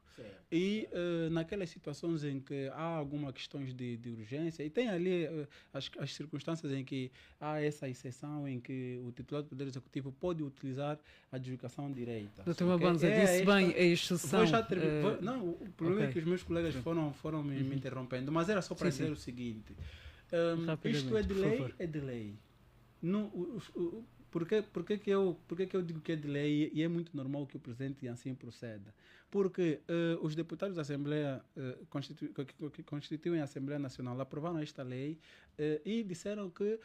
E naquelas situações em que há algumas questões de urgência, e tem ali as circunstâncias em que há essa exceção em que o titular do Poder Executivo pode utilizar a adjudicação direita. Doutor Mabanza, disse bem a exceção. Não, o problema é que os meus colegas foram me interrompendo, mas era só para dizer o seguinte. Isto é de por lei, favor. é de lei. Por que eu digo que é de lei e é muito normal que o presidente assim proceda? Porque os deputados da Assembleia que constituem a Assembleia Nacional aprovaram esta lei e disseram que,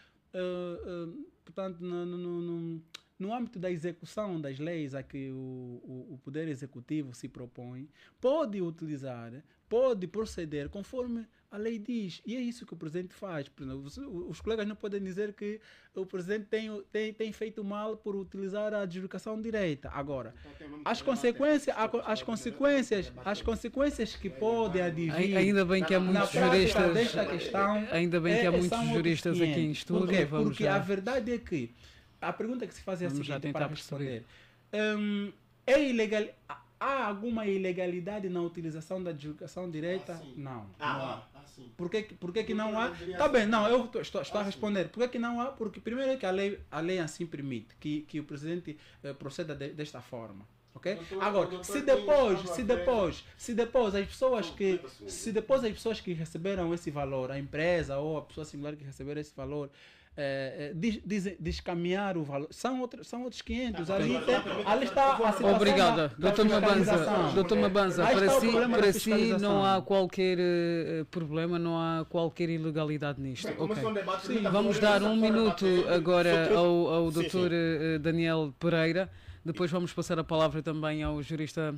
portanto, no âmbito da execução das leis a que o Poder Executivo se propõe, pode utilizar, pode proceder conforme a lei diz. E é isso que o presidente faz. Os colegas não podem dizer que o presidente tem feito mal por utilizar a adjudicação direita. Agora, as consequências que podem advir Ainda bem que há na muitos prática juristas. desta questão, Ainda bem que há muitos são outros juristas aqui em 500. estúdio. Por quê? Vamos Porque já. a verdade é que a pergunta que se faz é a Vamos já seguinte, tentar para perceber. responder. Há alguma ilegalidade na utilização da adjudicação direta? Não. Não há. Por que não há? Tá bem, não, eu estou a responder. Por que não há? Porque primeiro é que a lei assim permite que o presidente proceda desta forma. Okay? Agora, se depois as pessoas que receberam esse valor, a empresa ou a pessoa singular que receberam esse valor, descaminhar o valor, são outros 500. Ali está a situação. Obrigada, da Dr. fiscalização. Dr. Mabanza, Aí está o para problema da si fiscalização. não há qualquer problema, não há qualquer ilegalidade nisto. Ok. Vamos dar um minuto agora ao Dr. Daniel Pereira, depois vamos passar a palavra também ao jurista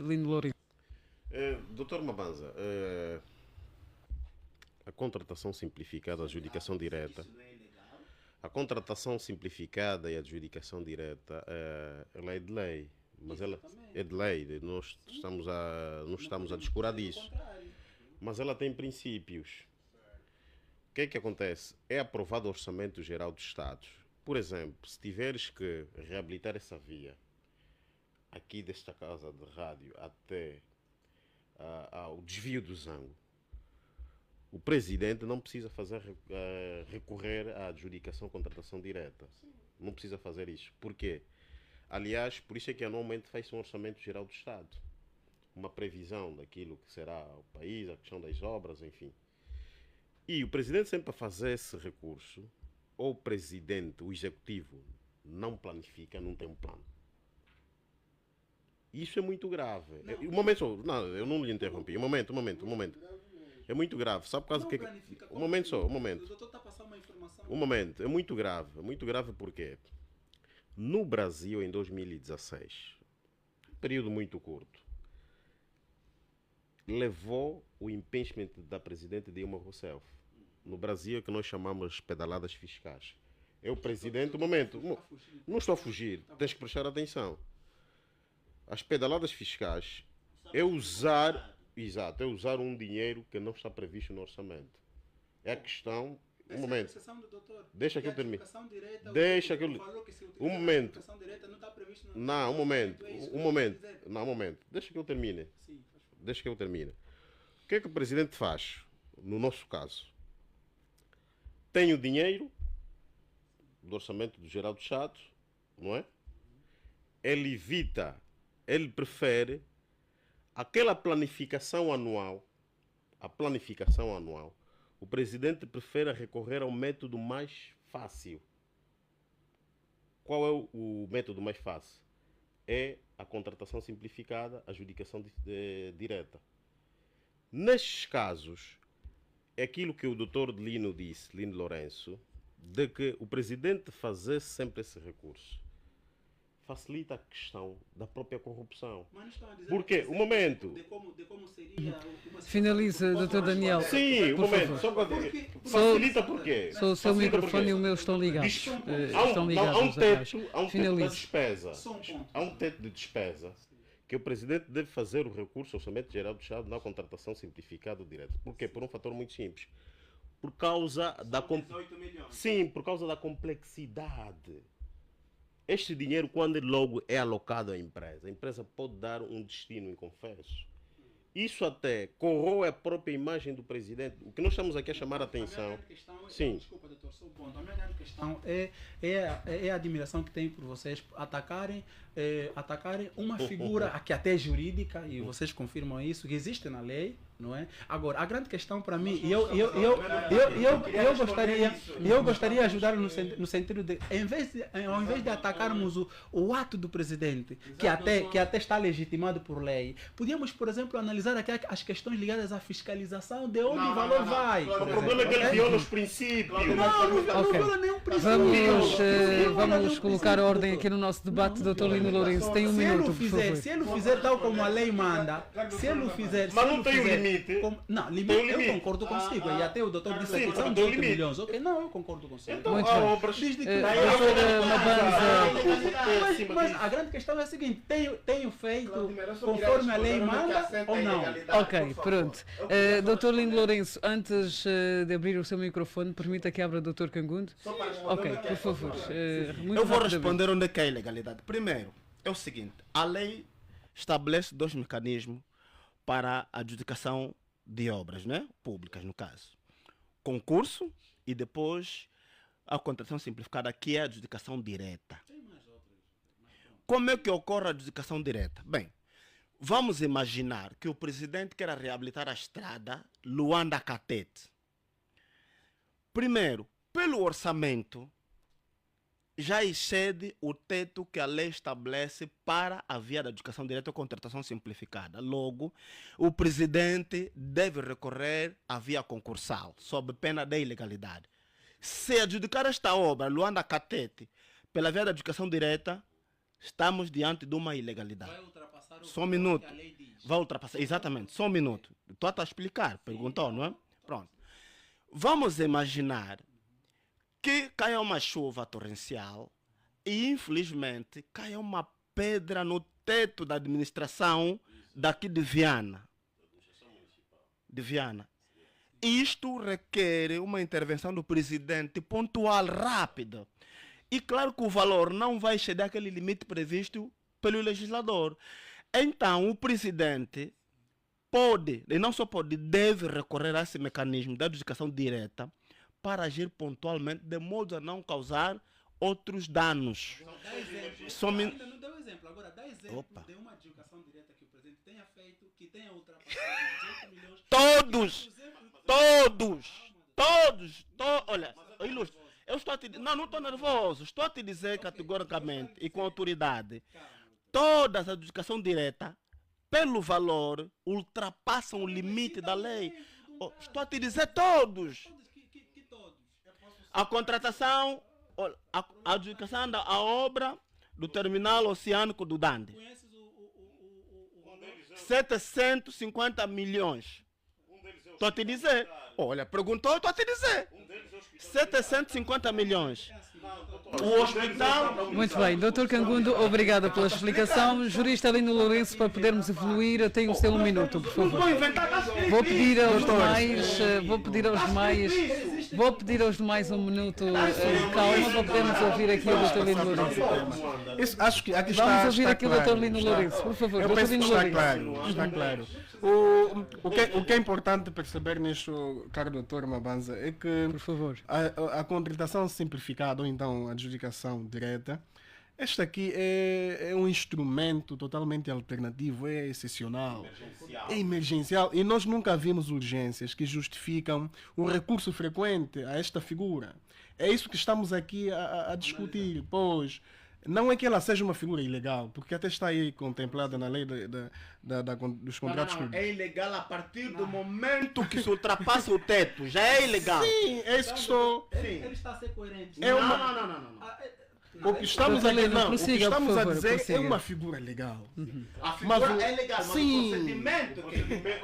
Lino Lourenço. Doutor Mabanza, a contratação simplificada, a adjudicação direta. A contratação simplificada e a adjudicação direta, ela é de lei, mas ela é de lei, nós não estamos a descurar disso. Mas ela tem princípios. O que é que acontece? É aprovado o Orçamento Geral do Estado. Por exemplo, se tiveres que reabilitar essa via, aqui desta casa de rádio até ao desvio do Zango, o presidente não precisa recorrer à adjudicação contratação direta. Não precisa fazer isso. Por quê? Aliás, por isso é que anualmente faz-se um orçamento geral do Estado. Uma previsão daquilo que será o país, a questão das obras, enfim. E o presidente sempre a fazer esse recurso, ou o presidente, o executivo, não planifica, não tem um plano. Isso é muito grave. Não, eu não lhe interrompi. Um momento. É muito grave. Sabe por causa que... Um momento. O doutor está a passar uma informação. Um momento. É muito grave. É muito grave porque no Brasil, em 2016, um período muito curto, levou o impeachment da presidente Dilma Rousseff. No Brasil, que nós chamamos pedaladas fiscais. É o presidente... Um momento. Não estou a fugir. Tens que prestar atenção. As pedaladas fiscais é usar... Exato, é usar um dinheiro que não está previsto no orçamento. É a questão... Um momento. Deixa que eu termine. Deixa que eu... Um momento. Não, um momento. Não, um momento. Deixa que eu termine. Deixa que eu termine. O que é que o presidente faz? No nosso caso, tem o dinheiro do orçamento do Geral do Estado, não é? Ele evita, ele prefere aquela planificação anual, o presidente prefere recorrer ao método mais fácil. Qual é o método mais fácil? É a contratação simplificada, a adjudicação direta. Nestes casos, é aquilo que o Dr. Lino Lourenço de que o presidente fazer sempre esse recurso facilita a questão da própria corrupção. Mas não estão a dizer Porque o momento. de como seria uma Finaliza, Dr. Daniel. Sim, o por momento. favor. Só para dizer. Facilita por quê? Só o seu Facilita microfone por e quê? o meu estão ligados. Há um aliás. teto da Finalize. despesa. Só um ponto. Há um teto de despesa que o presidente deve fazer o recurso ao Orçamento Geral do Estado na contratação simplificada direta. Por quê? Por um fator muito simples. Por causa da 18 milhões. Sim, por causa da complexidade. Este dinheiro, quando ele logo é alocado à empresa, a empresa pode dar um destino inconfesso. Isso até corroe a própria imagem do presidente. O que nós estamos aqui a chamar a atenção. A minha grande questão Sim. Desculpa, doutor, só um ponto. A minha grande questão é a admiração que tenho por vocês atacarem uma figura que até é jurídica, e vocês confirmam isso, que existe na lei, não é? Agora, a grande questão para mim, eu gostaria de ajudar no sentido de, ao invés de atacarmos o ato do presidente, que até está legitimado por lei, podíamos, por exemplo, analisar aqui as questões ligadas à fiscalização, de onde o valor vai. O problema é que ele viola os princípios. Não viola nenhum princípio. Vamos colocar ordem aqui no nosso debate, Dr. Lino Lourenço. Tem um minuto, por favor. Se ele fizer tal como a lei manda, se ele fizer... Mas não tem um limite. Não, Tem um eu limite. concordo consigo. E até o doutor disse Sim, que são tem um 18 limite. milhões. Ok, não, eu concordo consigo. Então Muito há bem. obras. Desde que Doutora mas a grande questão é a seguinte: tenho feito conforme a lei manda ou não? Ok, pronto. Dr. Lino Lourenço, antes de abrir o seu microfone, permita que abra o Dr. Cangundo. Ok, por favor. Muito Eu vou rapidamente. responder onde é que é a ilegalidade. Primeiro, é o seguinte: a lei estabelece dois mecanismos para a adjudicação de obras, né? Públicas, no caso. Concurso e depois a contratação simplificada, que é a adjudicação direta. Como é que ocorre a adjudicação direta? Bem, vamos imaginar que o presidente quer reabilitar a estrada Luanda-Catete. Primeiro, pelo orçamento, já excede o teto que a lei estabelece para a via da adjudicação direta ou contratação simplificada. Logo, o presidente deve recorrer à via concursal, sob pena de ilegalidade. Se adjudicar esta obra, Luanda-Catete, pela via da adjudicação direta, estamos diante de uma ilegalidade. Vai ultrapassar o Só um minuto. que a lei diz. Vai ultrapassar, exatamente, só um minuto. Estou a explicar, perguntou, não é? Pronto. Vamos imaginar que caia uma chuva torrencial e, infelizmente, caia uma pedra no teto da administração daqui de Viana. Isto requer uma intervenção do presidente pontual, rápida. E claro que o valor não vai chegar àquele limite previsto pelo legislador. Então, o presidente pode, e não só pode, deve recorrer a esse mecanismo da adjudicação direta para agir pontualmente, de modo a não causar outros danos. Dá exemplo. Só me- Ainda não deu exemplo. Agora, dá exemplo Opa. de uma adjudicação direta que o presidente tenha feito, que tenha ultrapassado 18 milhões. Todos! Olha, ilustre, eu estou a te dizer, não estou nervoso, estou a te dizer categoricamente e com autoridade, todas as adjudicações diretas, pelo valor, ultrapassam o limite da lei. Oh, estou a te dizer todos. Que todos. A contratação, olha, a adjudicação da obra do terminal oceânico do Dande. Conheces o valor? 750 milhões. Estou a te dizer. Olha, perguntou, estou a te dizer. 750 milhões. O hospital... Muito bem, Dr. Cangundo, obrigada pela explicação. Jurista Lino Lourenço, para podermos evoluir, tem o seu minuto, por favor. Vou pedir aos demais um minuto de calma para podermos ouvir aqui o Dr. Lino Lourenço. Isso, acho que aqui Vamos ouvir está aqui o claro, Dr. Lino está. Lourenço, por favor. Eu Dr. penso que Lino está Lourenço. claro, está claro. O que é importante perceber nisto, caro doutor Mabanza, é que Por favor. a contratação simplificada ou então a adjudicação direta, este aqui é um instrumento totalmente alternativo, é excepcional, é emergencial e nós nunca vimos urgências que justificam o recurso frequente a esta figura. É isso que estamos aqui a discutir, pois não é que ela seja uma figura ilegal, porque até está aí contemplada na lei dos contratos públicos. É ilegal a partir do momento que se ultrapassa o teto. Já é ilegal. Sim, é isso que estou... Ele está a ser coerente. É uma... Ah, O que estamos a dizer, Doutor Lino, não, o que prossiga, estamos por a favor, dizer é prossiga. uma figura legal. A figura Mas o- é legal, mas sim. o procedimento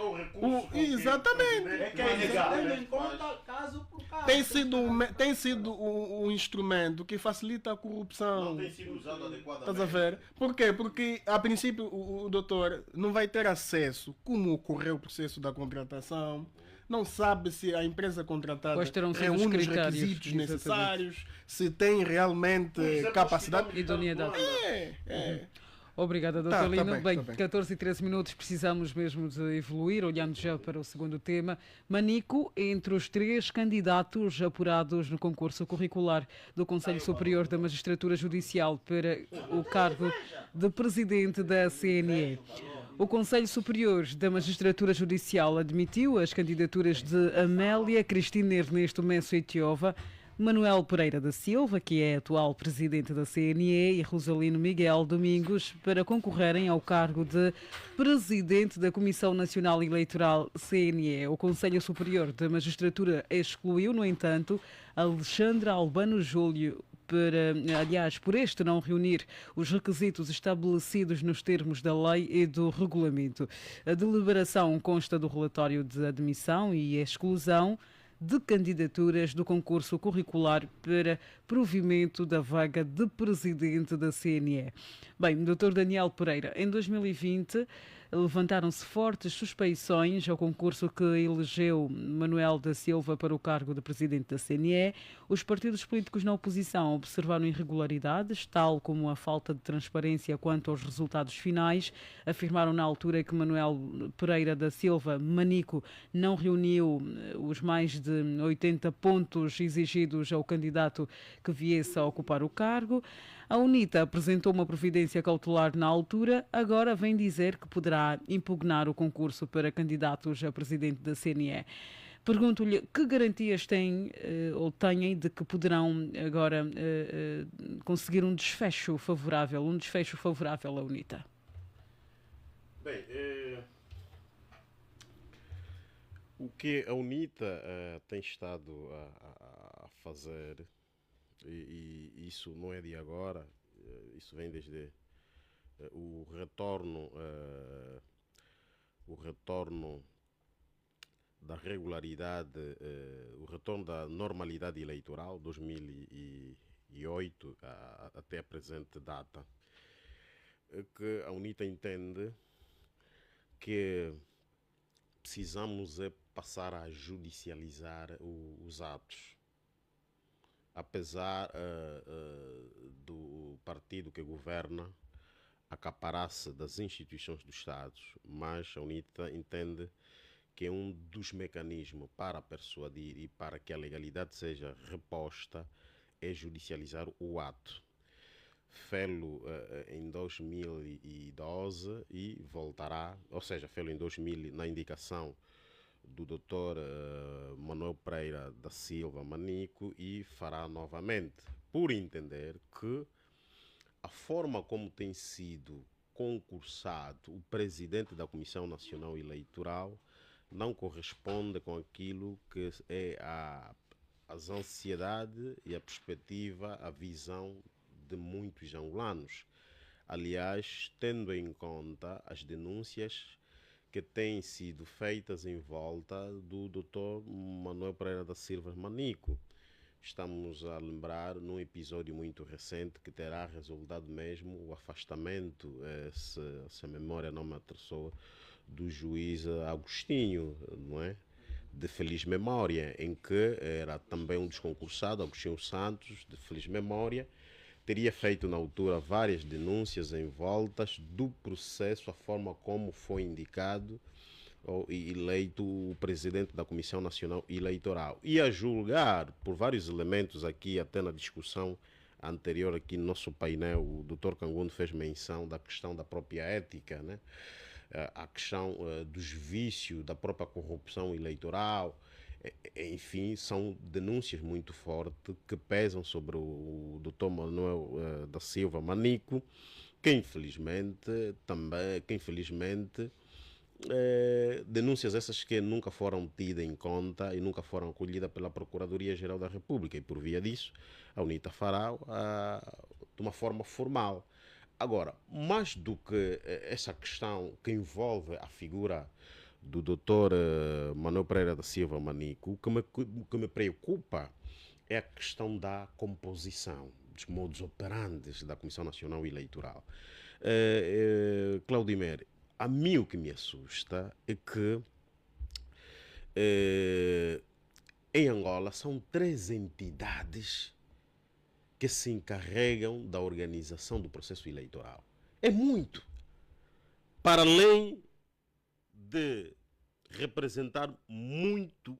O recurso Exatamente. é que é ilegal. tendo em conta caso por caso. Tem sido um instrumento que facilita a corrupção. não tem sido usado adequadamente. Estás a ver? Por quê? Porque, a princípio, o doutor não vai ter acesso, como ocorreu o processo da contratação, não sabe se a empresa contratada Quais terão sido os reúne os critérios, requisitos exatamente. necessários, se tem realmente capacidade. Idoneidade. É. Obrigada, Dr. Tá Lino. bem, Bem, tá bem. 14 e 13 minutos, precisamos mesmo de evoluir, olhando já para o segundo tema. Manico, entre os 3 candidatos apurados no concurso curricular do Conselho Superior da Magistratura Judicial para o cargo de presidente da CNE. O Conselho Superior da Magistratura Judicial admitiu as candidaturas de Amélia Cristina Ernesto Messo Etiova, Manuel Pereira da Silva, que é atual presidente da CNE, e Rosalino Miguel Domingos para concorrerem ao cargo de presidente da Comissão Nacional Eleitoral CNE. O Conselho Superior da Magistratura excluiu, no entanto, Alexandra Albano Júlio, por este não reunir os requisitos estabelecidos nos termos da lei e do regulamento. A deliberação consta do relatório de admissão e exclusão de candidaturas do concurso curricular para provimento da vaga de presidente da CNE. Bem, Dr. Daniel Pereira, em 2020 levantaram-se fortes suspeições ao concurso que elegeu Manuel da Silva para o cargo de presidente da CNE. Os partidos políticos na oposição observaram irregularidades, tal como a falta de transparência quanto aos resultados finais. Afirmaram na altura que Manuel Pereira da Silva, Manico, não reuniu os mais de 80 pontos exigidos ao candidato que viesse a ocupar o cargo. A UNITA apresentou uma providência cautelar na altura, agora vem dizer que poderá impugnar o concurso para candidatos a presidente da CNE. Pergunto-lhe que garantias têm ou têm de que poderão agora conseguir um desfecho favorável à UNITA? Bem, o que a UNITA tem estado a fazer, e isso não é de agora, isso vem desde o retorno da regularidade, o retorno da normalidade eleitoral, 2008 até a presente data, que a UNITA entende que precisamos passar a judicializar os atos. Apesar do partido que governa acaparar-se das instituições do Estado, mas a UNITA entende que um dos mecanismos para persuadir e para que a legalidade seja reposta é judicializar o ato. Fê-lo em 2012 e voltará, ou seja, fê-lo em 2000 na indicação do Dr. Manuel Pereira da Silva Manico, e fará novamente, por entender que a forma como tem sido concursado o presidente da Comissão Nacional Eleitoral não corresponde com aquilo que é as ansiedades e a perspectiva, a visão de muitos angolanos. Aliás, tendo em conta as denúncias que têm sido feitas em volta do Dr. Manuel Pereira da Silva Manico. Estamos a lembrar num episódio muito recente que terá resultado mesmo o afastamento, se a memória não me atravessou, do juiz Agostinho, não é? De feliz memória, em que era também um dos concursados, Agostinho Santos, de feliz memória, teria feito na altura várias denúncias em voltas do processo, a forma como foi indicado e eleito o presidente da Comissão Nacional Eleitoral. E a julgar por vários elementos aqui, até na discussão anterior aqui no nosso painel, o Dr. Cangundo fez menção da questão da própria ética, né? A questão dos vícios, da própria corrupção eleitoral, Enfim, são denúncias muito fortes que pesam sobre o Dr. Manuel da Silva Manico, que infelizmente denúncias essas que nunca foram tidas em conta e nunca foram acolhidas pela Procuradoria-Geral da República, e por via disso a UNITA fará de uma forma formal. Agora, mais do que essa questão que envolve a figura do Dr. Manuel Pereira da Silva Manico, o que me preocupa é a questão da composição, dos modos operantes da Comissão Nacional Eleitoral. Claudimer, a mim o que me assusta é que em Angola são 3 entidades que se encarregam da organização do processo eleitoral. É muito. Para além de representar muito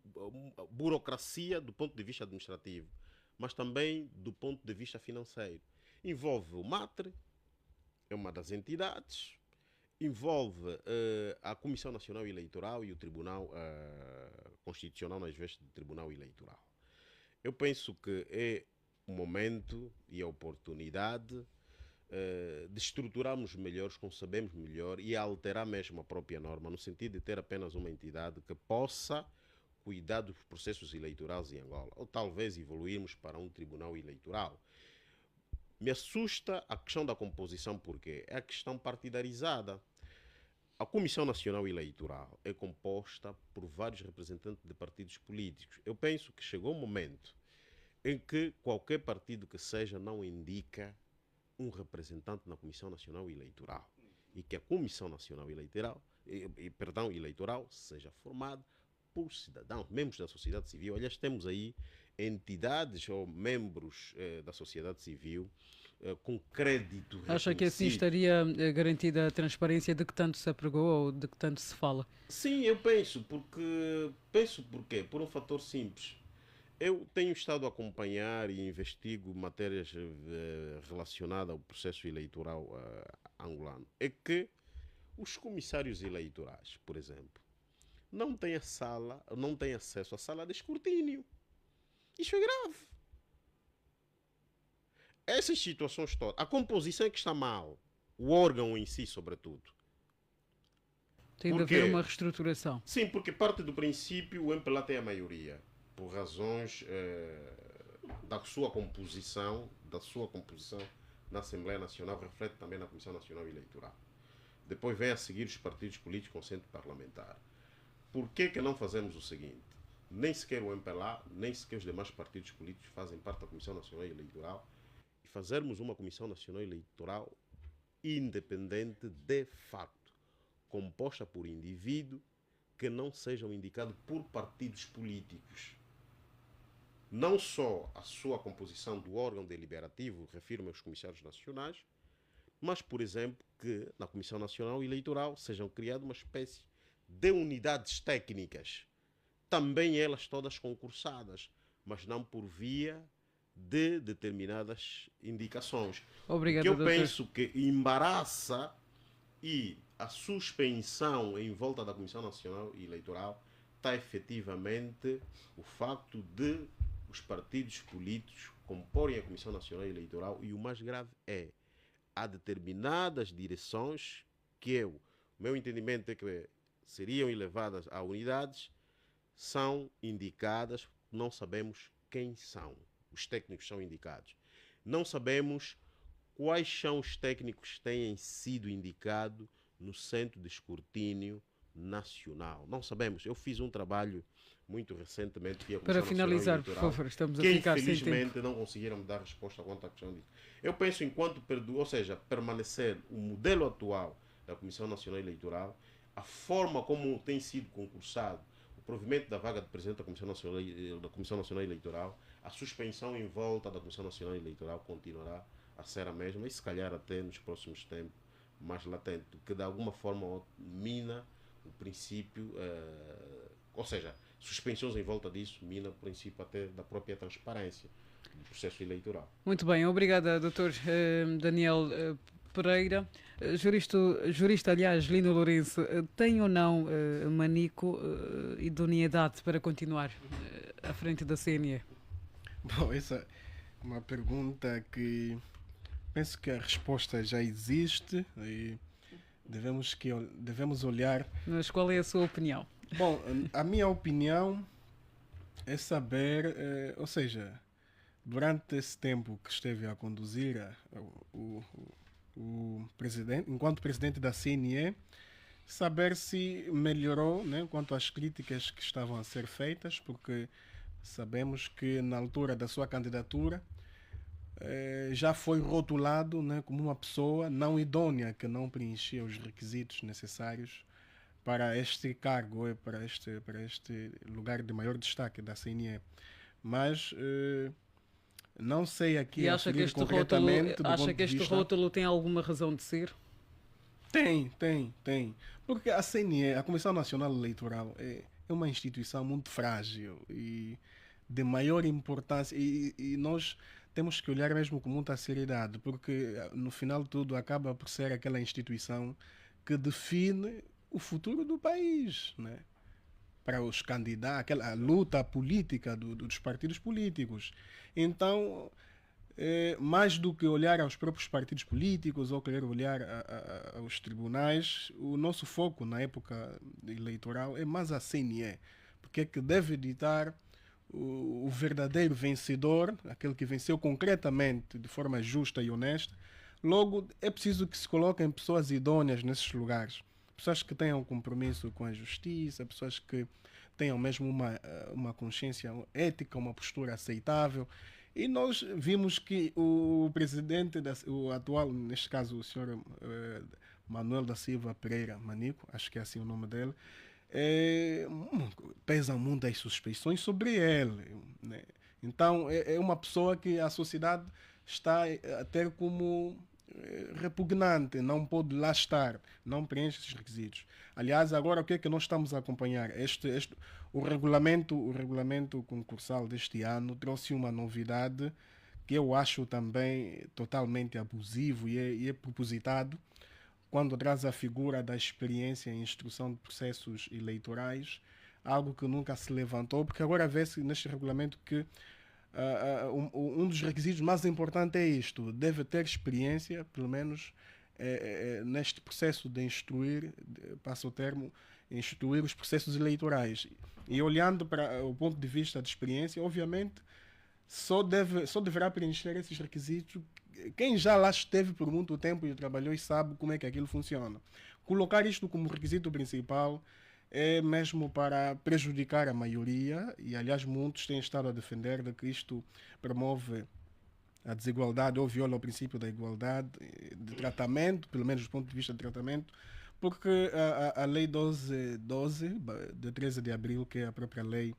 burocracia do ponto de vista administrativo, mas também do ponto de vista financeiro. Envolve o MATRE, é uma das entidades, envolve a Comissão Nacional Eleitoral e o Tribunal Constitucional nas vestes do Tribunal Eleitoral. Eu penso que é o momento e a oportunidade de estruturarmos melhor, concebemos melhor e alterar mesmo a própria norma, no sentido de ter apenas uma entidade que possa cuidar dos processos eleitorais em Angola, ou talvez evoluirmos para um tribunal eleitoral. Me assusta a questão da composição, porque é a questão partidarizada. A Comissão Nacional Eleitoral é composta por vários representantes de partidos políticos. Eu penso que chegou um momento em que qualquer partido que seja não indica um representante na Comissão Nacional Eleitoral, e que a Comissão Nacional Eleitoral, eleitoral seja formada por cidadãos, membros da sociedade civil. Aliás, temos aí entidades ou membros da sociedade civil com crédito reconhecido. Acha que assim estaria garantida a transparência de que tanto se apregou ou de que tanto se fala? Sim, eu penso, porque por um fator simples. Eu tenho estado a acompanhar e investigo matérias relacionadas ao processo eleitoral angolano. É que os comissários eleitorais, por exemplo, não têm acesso à sala de escrutínio. Isso é grave. Essas situações todas, a composição é que está mal, o órgão em si, sobretudo. Tem de haver uma reestruturação. Sim, porque parte do princípio o MPLA tem a maioria, por razões da sua composição na Assembleia Nacional, reflete também na Comissão Nacional Eleitoral. Depois vem a seguir os partidos políticos com assento parlamentar. Por que não fazemos o seguinte? Nem sequer o MPLA, nem sequer os demais partidos políticos fazem parte da Comissão Nacional Eleitoral, e fazermos uma Comissão Nacional Eleitoral independente de facto, composta por indivíduos que não sejam indicados por partidos políticos. Não só a sua composição do órgão deliberativo, refiro-me aos comissários nacionais, mas, por exemplo, que na Comissão Nacional Eleitoral sejam criadas uma espécie de unidades técnicas, também elas todas concursadas, mas não por via de determinadas indicações. Obrigado, que eu doutor. penso que embaraça e a suspensão em volta da Comissão Nacional Eleitoral está efetivamente o facto de os partidos políticos comporem a Comissão Nacional Eleitoral, e o mais grave é há determinadas direções que o meu entendimento é que seriam elevadas a unidades, são indicadas, não sabemos quem são. Os técnicos são indicados. Não sabemos quais são os técnicos que têm sido indicados no Centro de Escrutínio Nacional. Não sabemos. Eu fiz um trabalho muito recentemente que a Comissão Para finalizar, por favor, estamos a ficar sem tempo. Infelizmente não conseguiram me dar resposta quanto à questão disso. Eu penso, enquanto permanecer o modelo atual da Comissão Nacional Eleitoral, a forma como tem sido concursado o provimento da vaga de presidente da Comissão Nacional Eleitoral, a suspensão em volta da Comissão Nacional Eleitoral continuará a ser a mesma, e se calhar até nos próximos tempos mais latente, que de alguma forma mina o princípio, ou seja, suspensões em volta disso mina o princípio até da própria transparência do processo eleitoral. Muito bem, obrigada, Dr. Daniel Pereira. Jurista, aliás, Lino Lourenço, tem ou não, Manico, idoneidade para continuar à frente da CNE? Bom, essa é uma pergunta que penso que a resposta já existe e devemos olhar. Mas qual é a sua opinião? Bom, a minha opinião é saber, ou seja, durante esse tempo que esteve a conduzir o presidente, enquanto presidente da CNE, saber se melhorou, né, quanto às críticas que estavam a ser feitas, porque sabemos que na altura da sua candidatura já foi rotulado, né, como uma pessoa não idônea, que não preenchia os requisitos necessários para este cargo, para este lugar de maior destaque da CNE. Mas não sei aqui e acha que este rótulo tem alguma razão de ser? Tem. Porque a CNE, a Comissão Nacional Eleitoral, é uma instituição muito frágil e de maior importância, e nós temos que olhar mesmo com muita seriedade, porque no final de tudo acaba por ser aquela instituição que define o futuro do país, né? Para os candidatos, aquela luta política dos partidos políticos. Então, mais do que olhar aos próprios partidos políticos ou querer olhar aos tribunais, o nosso foco na época eleitoral é mais a CNE, porque é que deve ditar o verdadeiro vencedor, aquele que venceu concretamente, de forma justa e honesta. Logo, é preciso que se coloquem pessoas idôneas nesses lugares. Pessoas que tenham compromisso com a justiça, pessoas que tenham mesmo uma consciência ética, uma postura aceitável. E nós vimos que o presidente, o atual, neste caso o senhor Manuel da Silva Pereira Manico, acho que é assim o nome dele, pesam muitas suspeições sobre ele, né? Então é uma pessoa que a sociedade está a ter como repugnante, não pode lá estar, não preenche esses requisitos. Aliás, agora o que é que nós estamos a acompanhar? O regulamento concursal deste ano trouxe uma novidade que eu acho também totalmente abusivo e é propositado, quando traz a figura da experiência em instrução de processos eleitorais, algo que nunca se levantou, porque agora vê-se neste regulamento que um dos requisitos mais importantes é isto: deve ter experiência, pelo menos neste processo de instruir, passo o termo, instruir os processos eleitorais. E olhando para o ponto de vista de experiência, obviamente, só deverá preencher esses requisitos quem já lá esteve por muito tempo e trabalhou e sabe como é que aquilo funciona. Colocar isto como requisito principal é mesmo para prejudicar a maioria, e aliás muitos têm estado a defender de que isto promove a desigualdade ou viola o princípio da igualdade de tratamento, pelo menos do ponto de vista de tratamento, porque a Lei 1212, de 13 de abril, que é a própria lei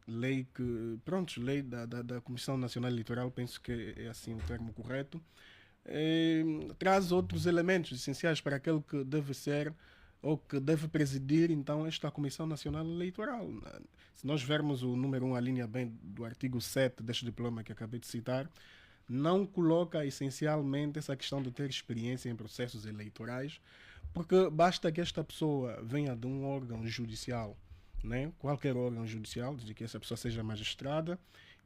lei da Comissão Nacional Eleitoral, penso que é assim o termo correto, traz outros elementos essenciais para aquele que deve ser ou que deve presidir então esta Comissão Nacional Eleitoral. Se nós vermos o número 1, a linha bem do artigo 7 deste diploma que acabei de citar, não coloca essencialmente essa questão de ter experiência em processos eleitorais, porque basta que esta pessoa venha de um órgão judicial, né? Qualquer órgão judicial, desde que essa pessoa seja magistrada,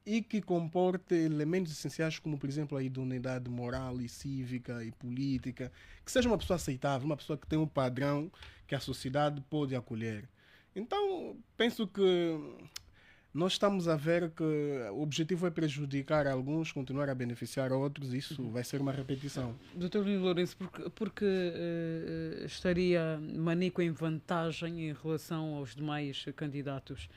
e que comporte elementos essenciais como, por exemplo, a idoneidade moral e cívica e política, que seja uma pessoa aceitável, uma pessoa que tem um padrão que a sociedade pode acolher. Então, penso que nós estamos a ver que o objetivo é prejudicar alguns, continuar a beneficiar outros, isso vai ser uma repetição. Dr. Lino Lourenço, porque estaria Manico em vantagem em relação aos demais candidatos?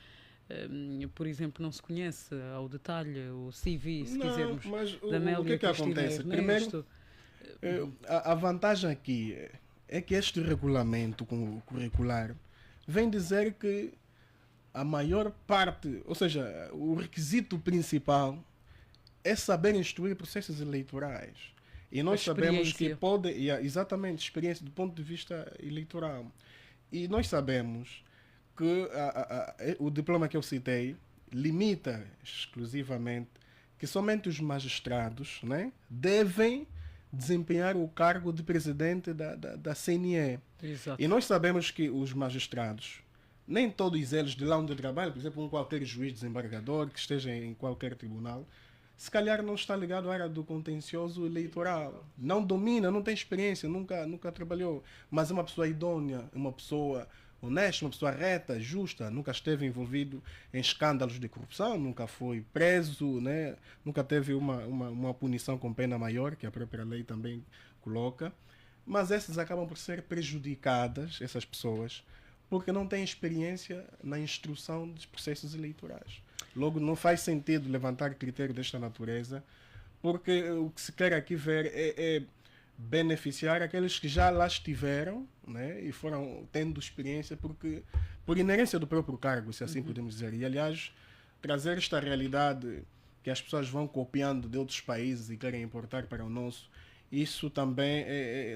Por exemplo, não se conhece ao detalhe o CV, se quisermos, da Amélia. O que é que acontece? Primeiro, a vantagem aqui é que este regulamento curricular vem dizer que a maior parte, ou seja, o requisito principal é saber instruir processos eleitorais. E nós sabemos que pode, exatamente, experiência do ponto de vista eleitoral. E nós sabemos que o diploma que eu citei limita exclusivamente que somente os magistrados, né, devem desempenhar o cargo de presidente da CNE. Exato. E nós sabemos que os magistrados, nem todos eles de lá onde trabalham, por exemplo, qualquer juiz desembargador que esteja em qualquer tribunal, se calhar não está ligado à área do contencioso eleitoral. Não domina, não tem experiência, nunca trabalhou. Mas é uma pessoa idônea, uma pessoa honesta, uma pessoa reta, justa, nunca esteve envolvido em escândalos de corrupção, nunca foi preso, né? Nunca teve uma punição com pena maior, que a própria lei também coloca. Mas essas acabam por ser prejudicadas, essas pessoas, porque não têm experiência na instrução dos processos eleitorais. Logo, não faz sentido levantar critério desta natureza, porque o que se quer aqui ver é beneficiar aqueles que já lá estiveram, né, e foram tendo experiência, porque por inerência do próprio cargo, se assim podemos dizer. E, aliás, trazer esta realidade que as pessoas vão copiando de outros países e querem importar para o nosso, isso também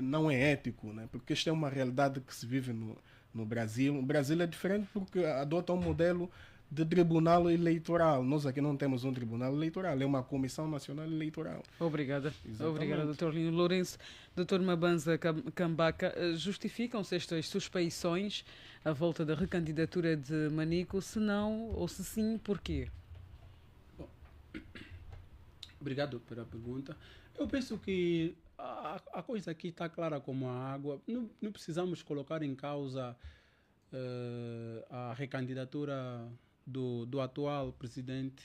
não é ético, né, porque esta é uma realidade que se vive no Brasil. O Brasil é diferente porque adota um modelo de tribunal eleitoral. Nós aqui não temos um tribunal eleitoral, é uma comissão nacional eleitoral. Obrigada. Exatamente. Obrigada, Dr. Lino Lourenço. Dr. Mabanza Cambaca, justificam-se estas suspeições à volta da recandidatura de Manico? Se não, ou se sim, porquê? Bom, obrigado pela pergunta. Eu penso que a coisa aqui está clara como a água. Não precisamos colocar em causa a recandidatura do atual presidente,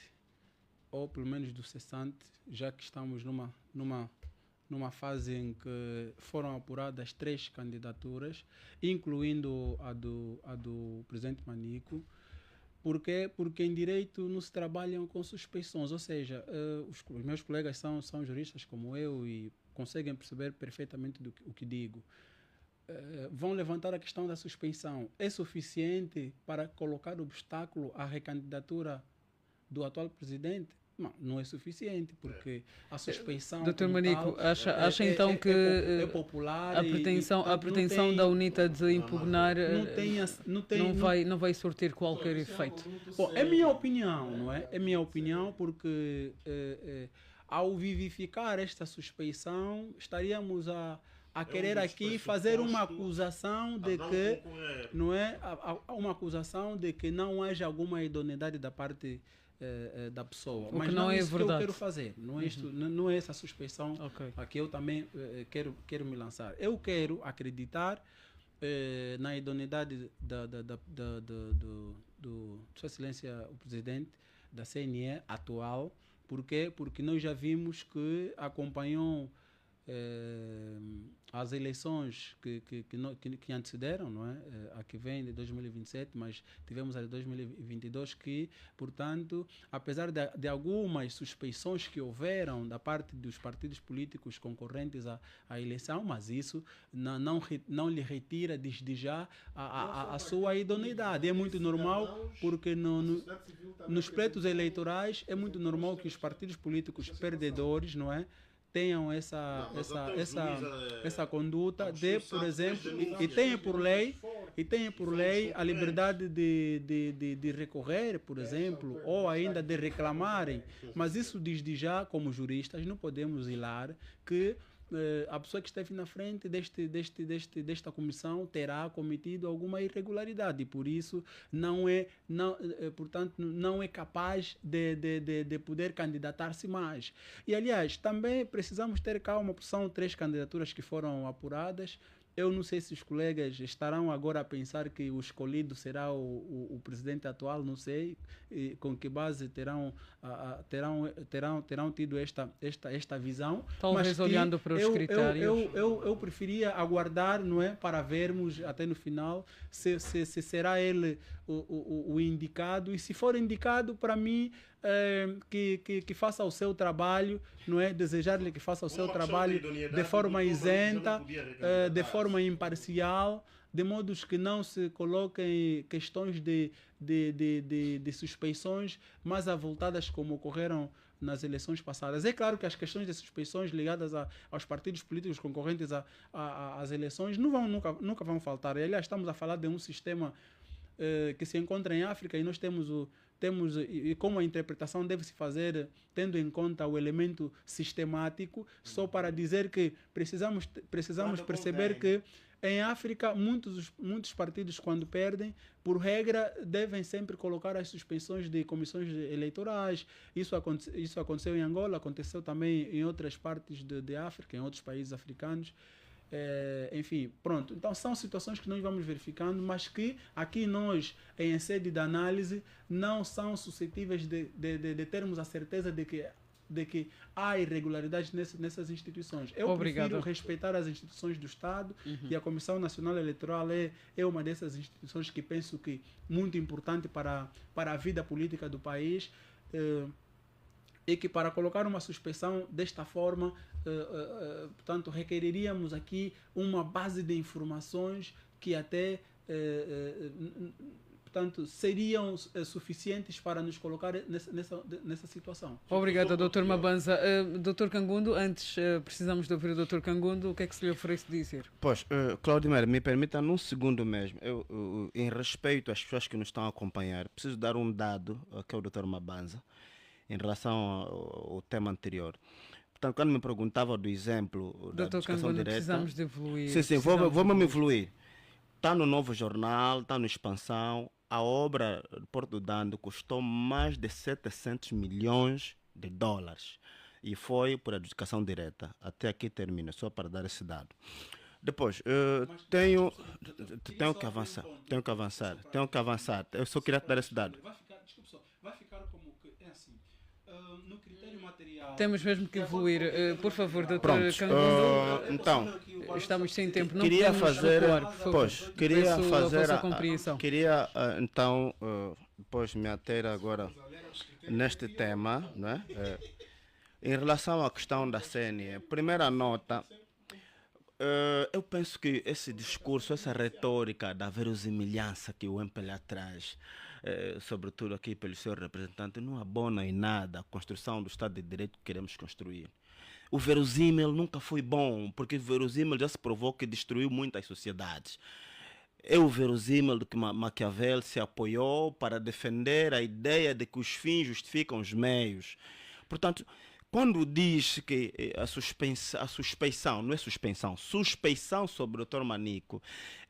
ou pelo menos do cessante, já que estamos numa fase em que foram apuradas 3 candidaturas, incluindo a do presidente Manico. Por quê? Porque em direito não se trabalham com suspeições, ou seja, os meus colegas são juristas como eu e conseguem perceber perfeitamente o que digo. Vão levantar a questão da suspeição. É suficiente para colocar obstáculo à recandidatura do atual presidente? Não é suficiente, porque a suspeição... Dr. Manico, acha então que é popular a pretensão da UNITA de impugnar não vai surtir qualquer efeito? Bom, é minha opinião, não é? É minha opinião, porque ao vivificar esta suspeição, estaríamos a querer aqui fazer uma acusação de que não é uma acusação de que não haja alguma idoneidade da parte da pessoa. O mas que não é isso verdade. que eu quero fazer, não é isto, não é essa suspeição a que eu também quero me lançar. Eu quero acreditar na idoneidade do Sua Excelência o Presidente da CNE atual. Por quê? Porque nós já vimos que acompanhou as eleições que antecederam, não é? A que vem de 2027, mas tivemos a de 2022 que, portanto, apesar de algumas suspeições que houveram da parte dos partidos políticos concorrentes à eleição, mas isso não lhe retira desde já a sua idoneidade. É muito normal, porque nos pleitos eleitorais é muito normal que os partidos políticos perdedores, não é, tenham essa conduta de, por exemplo, e tenham por lei a liberdade de recorrer, por exemplo, ou ainda de reclamarem. Mas isso desde já, como juristas, não podemos ilar que a pessoa que esteve na frente desta comissão terá cometido alguma irregularidade e por isso portanto, não é capaz de poder candidatar-se mais. E, aliás, também precisamos ter calma, porque são 3 candidaturas que foram apuradas. Eu não sei se os colegas estarão agora a pensar que o escolhido será o presidente atual, não sei com que base terão tido esta visão. Talvez mas olhando para os critérios. Eu preferia aguardar, não é, para vermos até no final se será ele o indicado, e se for indicado, para mim, que faça o seu trabalho, não é? Desejar-lhe que faça o seu trabalho de forma isenta, de forma imparcial, de modos que não se coloquem questões de suspeições mais avultadas como ocorreram nas eleições passadas. É claro que as questões de suspeições ligadas aos partidos políticos concorrentes às eleições nunca vão faltar. E, aliás, estamos a falar de um sistema que se encontra em África, e nós temos e como a interpretação deve se fazer tendo em conta o elemento sistemático, só para dizer que precisamos perceber que em África muitos partidos, quando perdem, por regra devem sempre colocar as suspensões de comissões eleitorais. Isso aconteceu em Angola, aconteceu também em outras partes de África, em outros países africanos. Enfim, pronto. Então são situações que nós vamos verificando, mas que aqui nós, em sede de análise, não são suscetíveis de termos a certeza de que há irregularidades nessas instituições. Eu prefiro respeitar as instituições do Estado, e a Comissão Nacional Eleitoral é uma dessas instituições que penso que muito importante para a vida política do país, e que para colocar uma suspensão desta forma, portanto, requeriríamos aqui uma base de informações que até portanto, seriam suficientes para nos colocar nessa situação. Obrigada, Dr. Mabanza. Dr. Cangundo, antes precisamos de ouvir o Dr. Cangundo. O que é que se lhe oferece dizer? Pois, Claudimir, me permita num segundo mesmo. Em respeito às pessoas que nos estão a acompanhar, preciso dar um dado, que é o Dr. Mabanza, em relação ao tema anterior. Portanto, quando me perguntava do exemplo da educação direta... precisamos de evoluir. Sim, vamos evoluir. Está no Novo Jornal, está no Expansão. A obra de Porto Dando custou mais de 700 milhões de dólares. E foi por educação direta. Até aqui termina, só para dar esse dado. Depois, tenho que avançar. Eu só queria dar esse dado. Vai ficar como que é assim. No critério material... Temos mesmo que evoluir. Por favor, Dr. Cangundo. Então, estamos sem tempo. Não queria fazer... Queria fazer a compreensão. Queria, então, depois me ater agora neste tema, não é? Em relação à questão da CNE, primeira nota, eu penso que esse discurso, essa retórica da verosimilhança que o MPLA traz, sobretudo aqui pelo seu representante, não abona em nada a construção do Estado de Direito que queremos construir. O verosímil nunca foi bom, porque o verosímil já se provou que destruiu muitas sociedades. É o verosímil do que Maquiavel se apoiou para defender a ideia de que os fins justificam os meios. Portanto, quando diz que a suspeição, não é suspensão, suspeição sobre o Dr. Manico,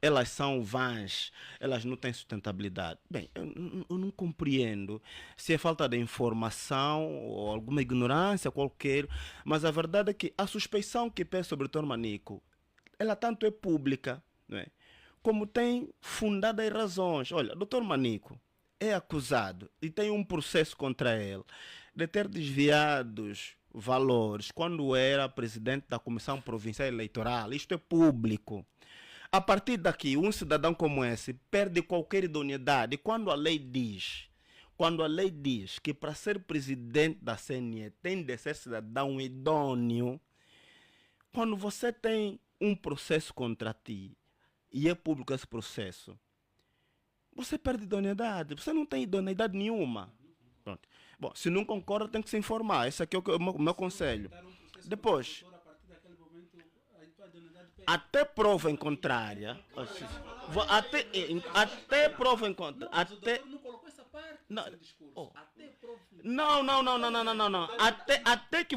elas são vãs, elas não têm sustentabilidade. Bem, eu não compreendo se é falta de informação ou alguma ignorância qualquer, mas a verdade é que a suspeição que pesa sobre o Dr. Manico, ela tanto é pública, não é? Como tem fundadas razões. Olha, o Dr. Manico é acusado e tem um processo contra ele de ter desviados valores quando era presidente da Comissão Provincial Eleitoral. Isto é público. A partir daqui, um cidadão como esse perde qualquer idoneidade. Quando a lei diz que para ser presidente da CNE tem de ser cidadão idôneo, quando você tem um processo contra ti e é público esse processo, você perde idoneidade. Você não tem idoneidade nenhuma. Pronto. Bom, se não concorda, tem que se informar. Esse aqui é o meu conselho. Depois, até prova em contrária. Até prova em contrária. Não.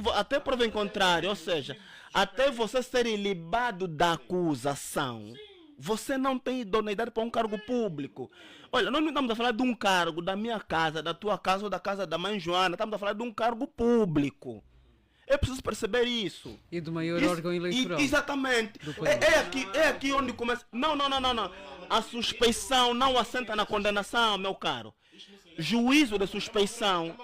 Até prova em contrário. Ou seja, até você ser ilibado da acusação, você não tem idoneidade para um cargo público. Olha, nós não estamos a falar de um cargo da minha casa, da tua casa ou da casa da mãe Joana. Estamos a falar de um cargo público. É preciso perceber isso. E do maior órgão eleitoral. Exatamente. É aqui onde começa. Não. A suspeição não assenta na condenação, meu caro. Juízo de suspeição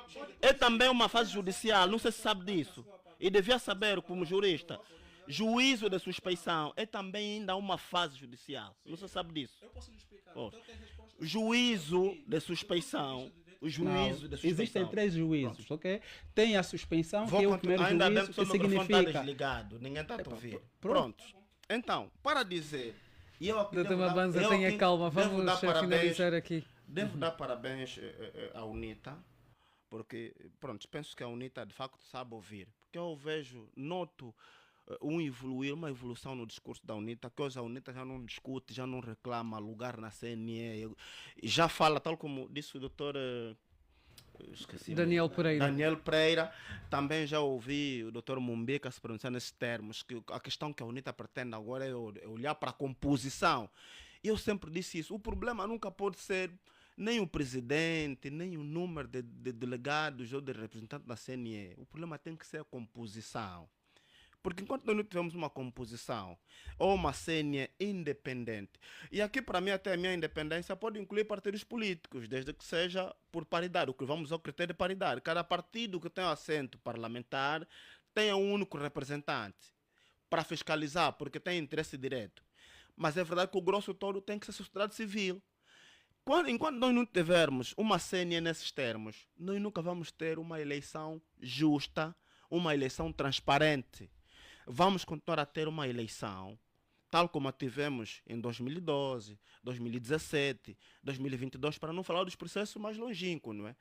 é também uma fase judicial. Não sei se sabe disso. E devia saber como jurista. Juízo de suspeição é também ainda uma fase judicial. Não se sabe disso. Eu posso lhe explicar. Juízo de suspeição. O juízo de suspeição. Existem 3 juízos, ok? Tem a suspensão, que é o primeiro ainda juízo, que significa... Ainda bem que está desligado. Ninguém está a ouvir. Pronto. Então, para dizer... Doutor Mabanza, tenha calma. Vamos finalizar aqui. Devo dar parabéns à UNITA, porque, pronto, penso que a UNITA de facto sabe ouvir. Porque eu noto uma evolução no discurso da UNITA, que hoje a UNITA já não discute, já não reclama lugar na CNE, já fala, tal como disse o doutor Daniel Pereira. Daniel Pereira, também já ouvi o doutor Mumbica se pronunciar nesses termos, que a questão que a UNITA pretende agora é olhar para a composição. E eu sempre disse isso, o problema nunca pode ser nem o presidente, nem o número de delegados ou de representantes da CNE. O problema tem que ser a composição. Porque enquanto nós não tivermos uma composição ou uma CNE independente, e aqui para mim até a minha independência pode incluir partidos políticos, desde que seja por paridade, o que vamos ao critério de paridade. Cada partido que tem assento parlamentar tem um único representante para fiscalizar, porque tem interesse direto. Mas é verdade que o grosso todo tem que ser sociedade civil. Enquanto nós não tivermos uma CNE nesses termos, nós nunca vamos ter uma eleição justa, uma eleição transparente. Vamos continuar a ter uma eleição, tal como a tivemos em 2012, 2017, 2022, para não falar dos processos mais longínquos, não é?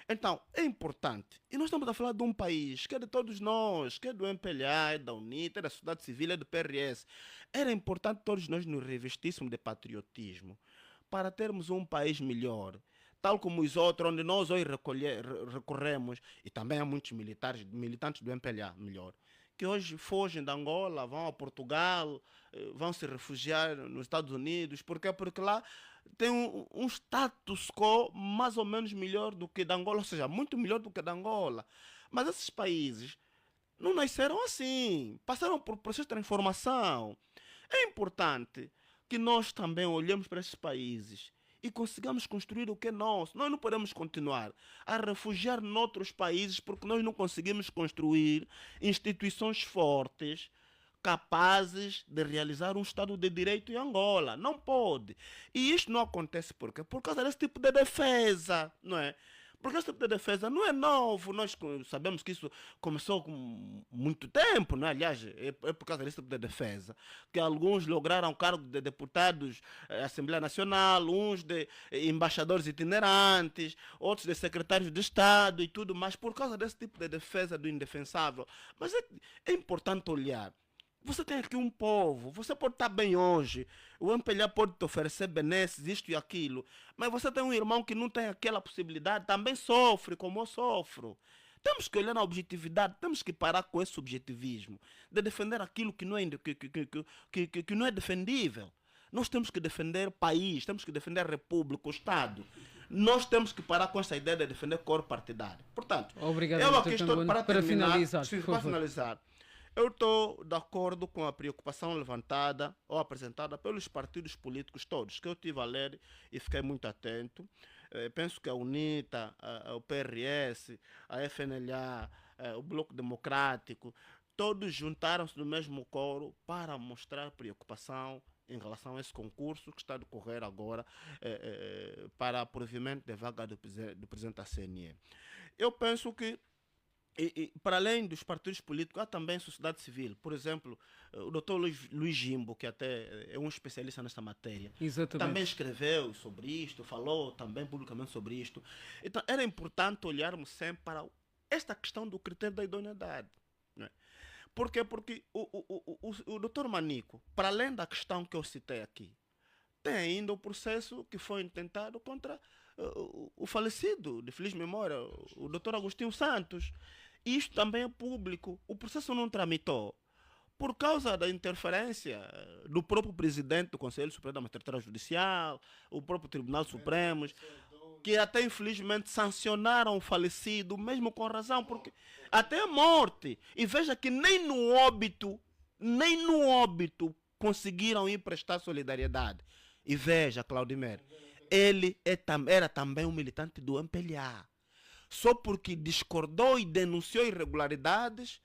Então, é importante. E nós estamos a falar de um país que é de todos nós, que é do MPLA, é da UNITA, é da sociedade civil, é do PRS. Era importante todos nós nos revestíssemos de patriotismo para termos um país melhor, tal como os outros, onde nós hoje recorremos, e também há muitos militantes do MPLA, melhor, que hoje fogem da Angola, vão a Portugal, vão se refugiar nos Estados Unidos. Por quê? Porque lá tem um status quo mais ou menos melhor do que da Angola, ou seja, muito melhor do que da Angola. Mas esses países não nasceram assim, passaram por processo de transformação. É importante que nós também olhemos para esses países e consigamos construir o que é nosso. Nós não podemos continuar a refugiar noutros países porque nós não conseguimos construir instituições fortes, capazes de realizar um Estado de Direito em Angola. Não pode. E isto não acontece por quê? Por causa desse tipo de defesa, não é? Porque esse tipo de defesa não é novo, nós sabemos que isso começou com muito tempo, não é? Aliás, é por causa desse tipo de defesa que alguns lograram cargo de deputados da Assembleia Nacional, uns de embaixadores itinerantes, outros de secretários de Estado e tudo mais, por causa desse tipo de defesa do indefensável. Mas é importante olhar. Você tem aqui um povo, você pode estar bem hoje, o MPLA pode te oferecer benesses, isto e aquilo, mas você tem um irmão que não tem aquela possibilidade, também sofre como eu sofro. Temos que olhar na objetividade, temos que parar com esse subjetivismo, de defender aquilo que não é defendível. Nós temos que defender o país, temos que defender a república, o Estado. Nós temos que parar com essa ideia de defender cor partidário. Portanto, obrigado, eu aqui estou para finalizar. Para finalizar. Eu estou de acordo com a preocupação levantada ou apresentada pelos partidos políticos todos, que eu estive a ler e fiquei muito atento. Penso que a UNITA, o PRS, a FNLA, o Bloco Democrático, todos juntaram-se no mesmo coro para mostrar preocupação em relação a esse concurso que está a decorrer agora para provimento de vaga do presidente da CNE. Eu penso que para além dos partidos políticos, há também sociedade civil. Por exemplo, o doutor Luiz Jimbo, que até é um especialista nessa matéria, também escreveu sobre isto, falou também publicamente sobre isto. Então, era importante olharmos sempre para esta questão do critério da idoneidade. Né? Por quê? Porque o doutor Manico, para além da questão que eu citei aqui, tem ainda o processo que foi intentado contra o falecido, de feliz memória, o doutor Agostinho Santos. Isto também é público. O processo não tramitou por causa da interferência do próprio presidente do Conselho Superior da Magistratura Judicial, o próprio Tribunal Supremo, que até infelizmente sancionaram o falecido, mesmo com razão, porque até a morte. E veja que nem no óbito conseguiram ir prestar solidariedade. E veja, Claudimer, ele era também um militante do MPLA. Só porque discordou e denunciou irregularidades,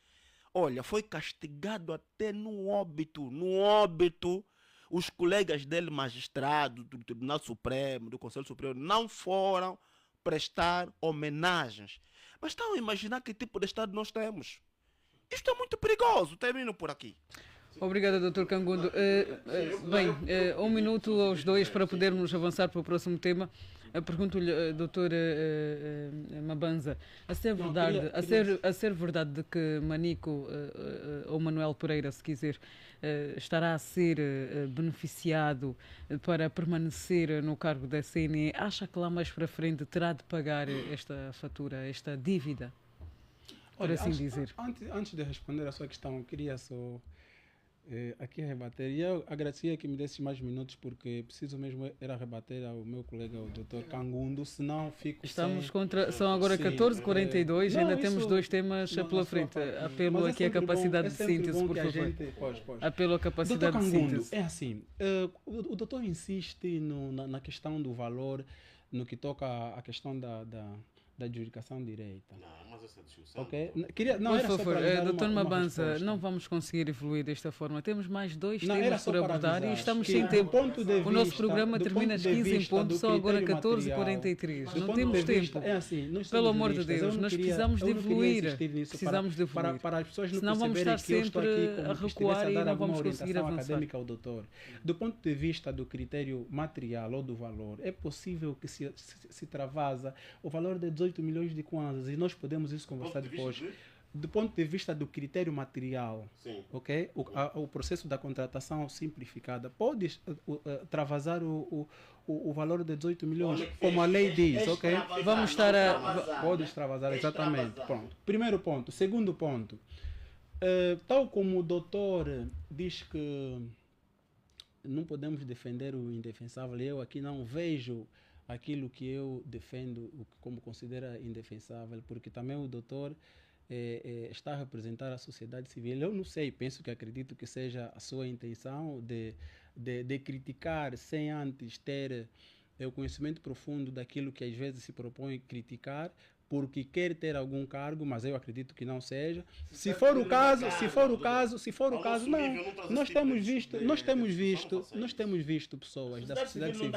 olha, foi castigado até no óbito. No óbito, os colegas dele, magistrados do Tribunal Supremo, do Conselho Superior, não foram prestar homenagens. Mas estão a imaginar que tipo de Estado nós temos? Isto é muito perigoso. Termino por aqui. Obrigada, Dr. Kangundo. Bem, 1 minuto aos dois para podermos avançar para o próximo tema. Pergunto-lhe, Dr. Mabanza, a ser verdade de que Manico ou Manuel Pereira, se quiser, estará a ser beneficiado para permanecer no cargo da CNE, acha que lá mais para frente terá de pagar esta fatura, esta dívida, por assim dizer? Antes de responder a sua questão, queria só aqui rebater. E eu agradecia que me desse mais minutos, porque preciso mesmo era rebater ao meu colega, o Dr. Kangundo, senão fico Estamos contra... São agora 14h42, ainda temos dois temas pela frente. Apelo aqui à capacidade de síntese, por favor. Apelo à capacidade de síntese. É assim, o doutor insiste na questão do valor, no que toca à questão da adjudicação direita. Não, mas essa discussão... Okay? Por favor, Dr. Mabanza, não vamos conseguir evoluir desta forma. Temos mais dois temas por abordar e estamos sem tempo. O nosso programa termina às 15 em ponto, só agora 14h43. Não temos tempo. É assim, pelo amor de Deus, nós precisamos de evoluir. Precisamos de evoluir. Para as pessoas não senão vamos estar sempre a recuar e não vamos conseguir avançar. Acadêmica ao doutor. Do ponto de vista do critério material ou do valor, é possível que se travasa o valor de 18 milhões de kwanzas, e nós podemos isso conversar depois. Do ponto de vista do critério material, ok? O processo da contratação simplificada pode travasar o valor de 18 milhões, como a lei diz, ok? Vamos estar a... Pode extravasar, exatamente. Pronto. Primeiro ponto. Segundo ponto. Tal como o doutor diz que não podemos defender o indefensável, eu aqui não vejo aquilo que eu defendo como considero indefensável, porque também o doutor está a representar a sociedade civil. Eu não sei, acredito que seja a sua intenção de criticar sem antes ter o conhecimento profundo daquilo que às vezes se propõe criticar, porque quer ter algum cargo, mas eu acredito que não seja. Se for o caso, não. Nós temos visto pessoas da sociedade civil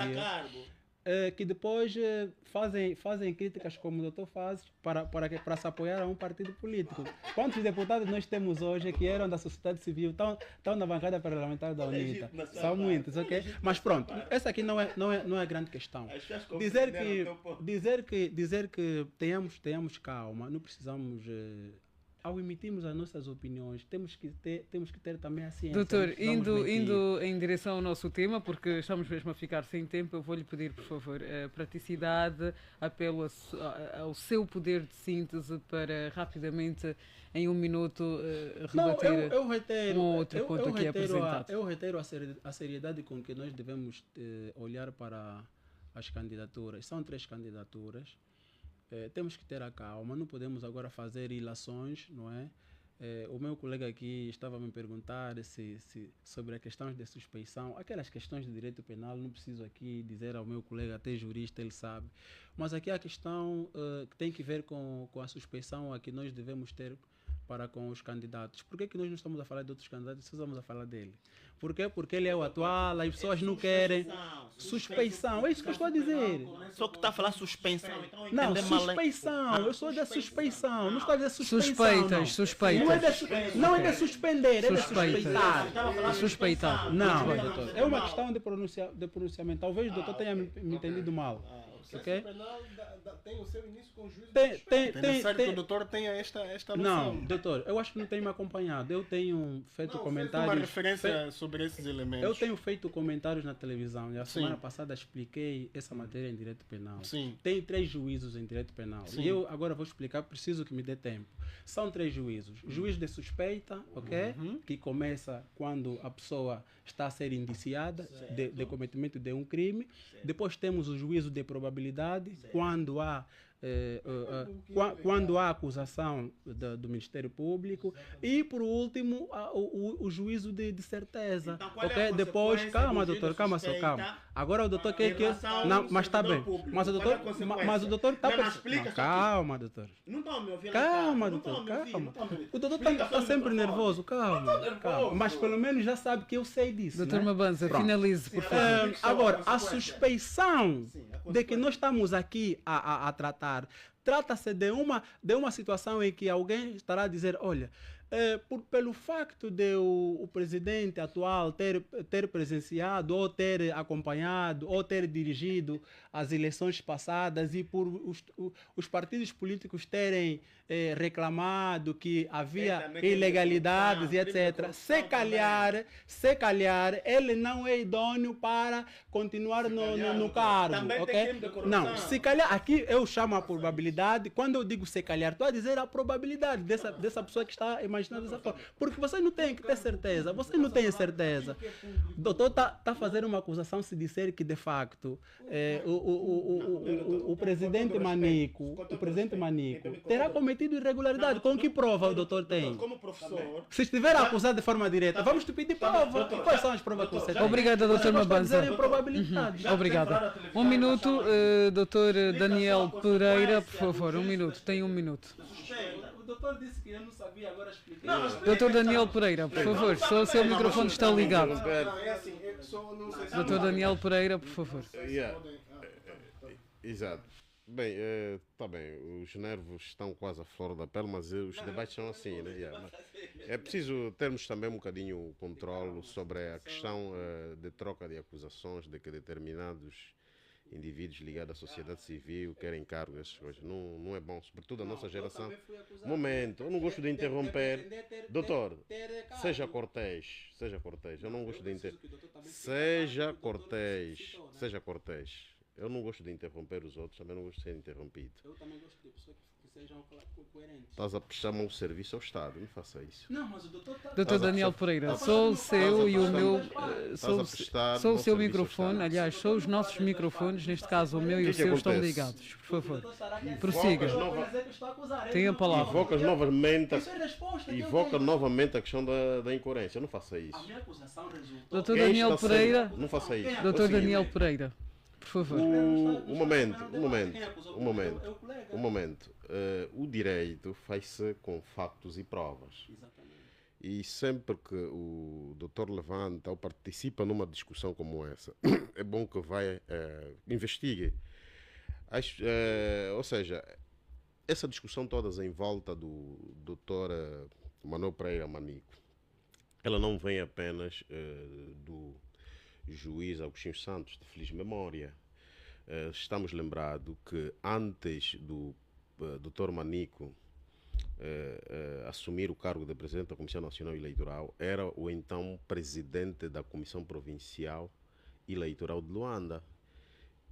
que depois fazem críticas como o doutor faz para se apoiar a um partido político. Quantos deputados nós temos hoje que eram da sociedade civil, estão na bancada parlamentar da UNITA? São muitos, ok? Mas pronto, essa aqui não é a grande questão. Dizer que tenhamos calma, não precisamos... Ao emitirmos as nossas opiniões, temos que ter também a ciência. Doutor, indo em direção ao nosso tema, porque estamos mesmo a ficar sem tempo, eu vou-lhe pedir, por favor, praticidade, apelo ao seu poder de síntese para rapidamente, em 1 minuto, rebater um outro ponto aqui apresentado. Eu reitero a seriedade com que nós devemos olhar para as candidaturas. São 3 candidaturas. Temos que ter a calma, não podemos agora fazer ilações, não é? O meu colega aqui estava a me perguntar sobre as questões de suspeição, aquelas questões de direito penal, não preciso aqui dizer ao meu colega, até jurista, ele sabe. Mas aqui a questão que tem que ver com a suspeição a que nós devemos ter para com os candidatos. Por que nós não estamos a falar de outros candidatos, só estamos a falar dele? Por quê? Porque ele é o atual, as pessoas não querem. Suspeição, é isso que eu estou a dizer. Só que está a falar suspensão. Então não, suspeição, eu sou da suspeição, não estou a dizer suspeição. Suspeitas. Não é de suspender, é de suspeitar. Suspeitar. Não, doutor, é uma questão de pronunciamento. Talvez o doutor tenha me entendido mal. O processo penal tem o seu início com o juízo de suspeita. É necessário que o doutor tenha esta noção. Não, doutor, eu acho que não tem me acompanhado. Eu tenho feito comentários... uma referência sobre esses elementos. Eu tenho feito comentários na televisão. E a semana passada expliquei essa matéria em direito penal. Sim. Tem 3 juízos em direito penal. Sim. E eu agora vou explicar, preciso que me dê tempo. São 3 juízos. Juízo de suspeita, ok? Que começa quando a pessoa está a ser indiciada de cometimento de um crime. Depois temos o juízo de probabilidade, quando há acusação do Ministério Público, e por último o juízo de certeza. Então, okay? Depois, calma doutor, calma. Agora o doutor quer que... Não, mas está bem. Mas o doutor está... Calma doutor. Não estão me ouvindo. Calma doutor, calma. O doutor está sempre nervoso, calma. Mas pelo menos já sabe que eu sei disso. Doutor Mabanza, finalize, por favor. Agora, a suspeição de que nós estamos aqui a tratar, trata-se de uma situação em que alguém estará a dizer, olha, pelo facto de o presidente atual ter presenciado, ou ter acompanhado, ou ter dirigido as eleições passadas, e por os partidos políticos terem reclamado que havia ilegalidades e etc. Se calhar, ele não é idôneo para continuar no cargo. Okay? Não, se calhar, aqui eu chamo a probabilidade. Quando eu digo se calhar, estou a dizer a probabilidade dessa pessoa que está imaginando dessa forma. Porque você não tem que ter certeza. Você não tem certeza. O doutor está fazendo uma acusação se disser que, de facto, o presidente Manico terá cometido irregularidade. Com que prova o doutor tem? Como professor... Se estiver acusado de forma direta, vamos te pedir prova. Quais são as provas que você tem? Obrigada, doutor Mabanza. Obrigada. Um minuto, doutor Daniel Pereira, por favor, um minuto. Tem um minuto. O doutor disse que eu não sabia, agora explicar. Doutor Daniel Pereira, por favor, só o seu microfone está ligado. Doutor Daniel Pereira, por favor. Exato. Bem, está bem, os nervos estão quase à flor da pele, mas os debates são assim, né? É preciso termos também um bocadinho o controle sobre a questão de troca de acusações, de que determinados indivíduos ligados à sociedade civil querem cargo, essas coisas. Não é bom, sobretudo a nossa geração. Momento, eu não gosto de interromper. Doutor, seja cortês, eu não gosto de interromper. Seja cortês. Eu não gosto de interromper os outros, também não gosto de ser interrompido. Eu também gosto de pessoas que sejam coerentes. Estás a prestar mau serviço ao Estado, não faça isso. Não, mas o doutor Doutor Daniel Pereira, sou o seu e o meu... Sou o seu microfone, aliás, são os nossos microfones, neste caso o meu e o seu estão ligados. Por favor, prossiga. Tenha a palavra. Invoca novamente a questão da incoerência, não faça isso. Doutor Daniel Pereira, não faça isso. doutor Daniel Pereira. Por favor. Um momento. O direito faz-se com factos e provas. E sempre que o doutor levanta ou participa numa discussão como essa, é bom que vai investigue. Ou seja, essa discussão toda em volta do doutor Manuel Pereira Manico, ela não vem apenas do juiz Agostinho Santos, de feliz memória. Estamos lembrados que antes do Dr. Manico assumir o cargo de presidente da Comissão Nacional Eleitoral, era o então presidente da Comissão Provincial Eleitoral de Luanda.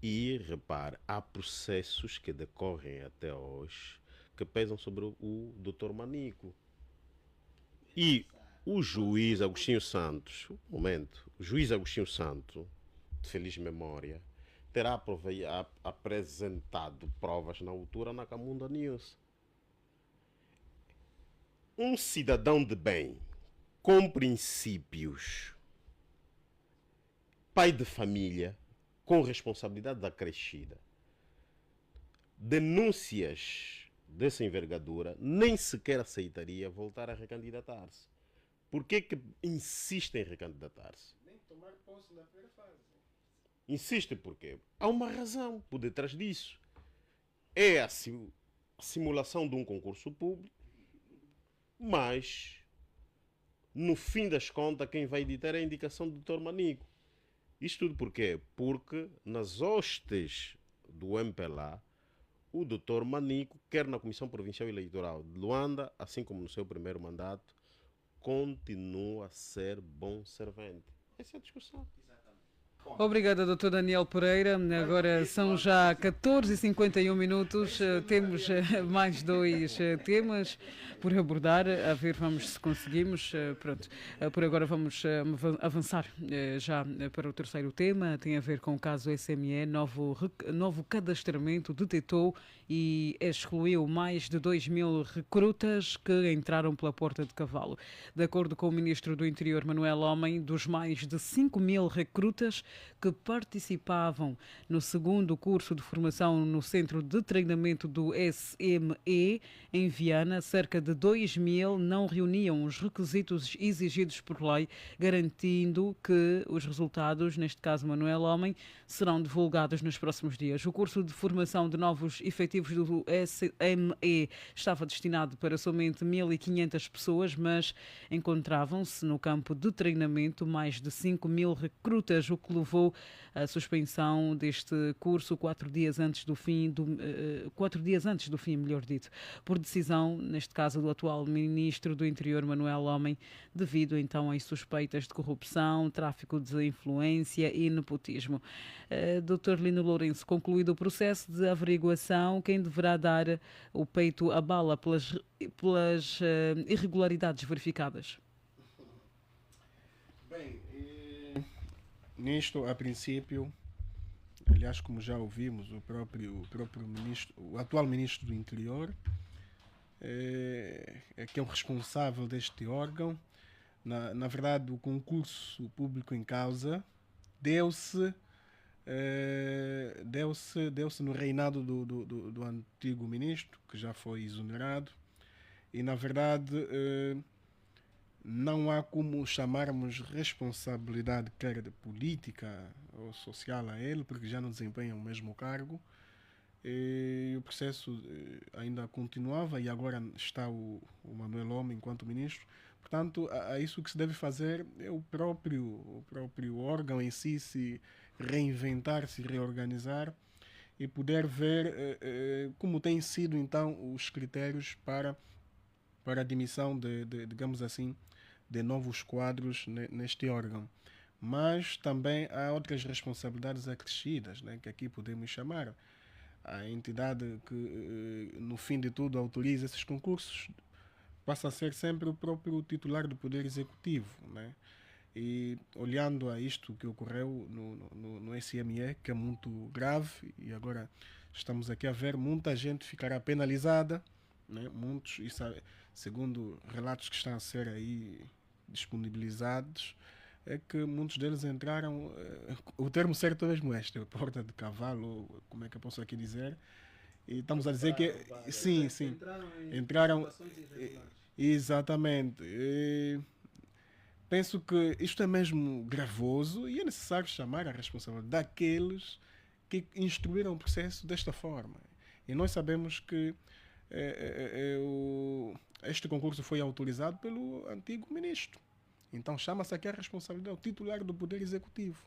E, repare, há processos que decorrem até hoje que pesam sobre o Dr. Manico. E o juiz Agostinho Santos, o juiz Agostinho Santos, de feliz memória, terá apresentado provas na altura na Camunda News. Um cidadão de bem, com princípios, pai de família, com responsabilidade acrescida, denúncias dessa envergadura, nem sequer aceitaria voltar a recandidatar-se. Por que insiste em recandidatar-se? Nem tomar posse na primeira fase. Insiste porque há uma razão por detrás disso. É a simulação de um concurso público, mas, no fim das contas, quem vai editar é a indicação do Dr. Manico. Isto tudo por quê? Porque nas hostes do MPLA, o Dr. Manico, quer na Comissão Provincial Eleitoral de Luanda, assim como no seu primeiro mandato, continua a ser bom servente. Essa é a discussão. Obrigada, doutor Daniel Pereira. Agora são já 14h51 minutos. Temos mais dois temas por abordar. A ver, vamos se conseguimos. Pronto. Por agora vamos avançar já para o terceiro tema. Tem a ver com o caso SME. Novo cadastramento detectou e excluiu mais de 2.000 recrutas que entraram pela porta de cavalo. De acordo com o ministro do Interior, Manuel Homem, dos mais de 5.000 recrutas que participavam no segundo curso de formação no Centro de Treinamento do SME em Viana. Cerca de 2.000 não reuniam os requisitos exigidos por lei, garantindo que os resultados, neste caso Manuel Homem, serão divulgados nos próximos dias. O curso de formação de novos efetivos do SME estava destinado para somente 1.500 pessoas, mas encontravam-se no campo de treinamento mais de 5.000 recrutas, o que levou à suspensão deste curso 4 dias antes do fim, melhor dito, por decisão, neste caso, do atual Ministro do Interior, Manuel Homem, devido então às suspeitas de corrupção, tráfico de influência e nepotismo. Dr. Lino Lourenço, concluído o processo de averiguação, quem deverá dar o peito à bala pelas irregularidades verificadas? Bem, nisto, a princípio, aliás, como já ouvimos, o próprio ministro, o atual Ministro do Interior, que é o responsável deste órgão. Na verdade, o concurso público em causa deu-se no reinado do antigo ministro, que já foi exonerado, e na verdade não há como chamarmos responsabilidade, quer de política ou social, a ele, porque já não desempenha o mesmo cargo. E o processo ainda continuava e agora está o Manuel Homem enquanto ministro. Portanto, a isso que se deve fazer é o próprio órgão em si se reinventar, se reorganizar e poder ver como têm sido então os critérios para a admissão digamos assim, de novos quadros neste órgão. Mas também há outras responsabilidades acrescidas, né, que aqui podemos chamar. A entidade que, no fim de tudo, autoriza esses concursos passa a ser sempre o próprio titular do Poder Executivo, né? E olhando a isto que ocorreu no SME, que é muito grave, e agora estamos aqui a ver, muita gente ficará penalizada, né? Muitos, isso, segundo relatos que estão a ser aí disponibilizados, é que muitos deles entraram, o termo certo é mesmo este, porta de cavalo, como é que eu posso aqui dizer, e estamos a dizer que sim, entraram exatamente. E penso que isto é mesmo gravoso e é necessário chamar a responsabilidade daqueles que instruíram o processo desta forma. E nós sabemos que este concurso foi autorizado pelo antigo ministro. Então chama-se aqui a responsabilidade, o titular do Poder Executivo.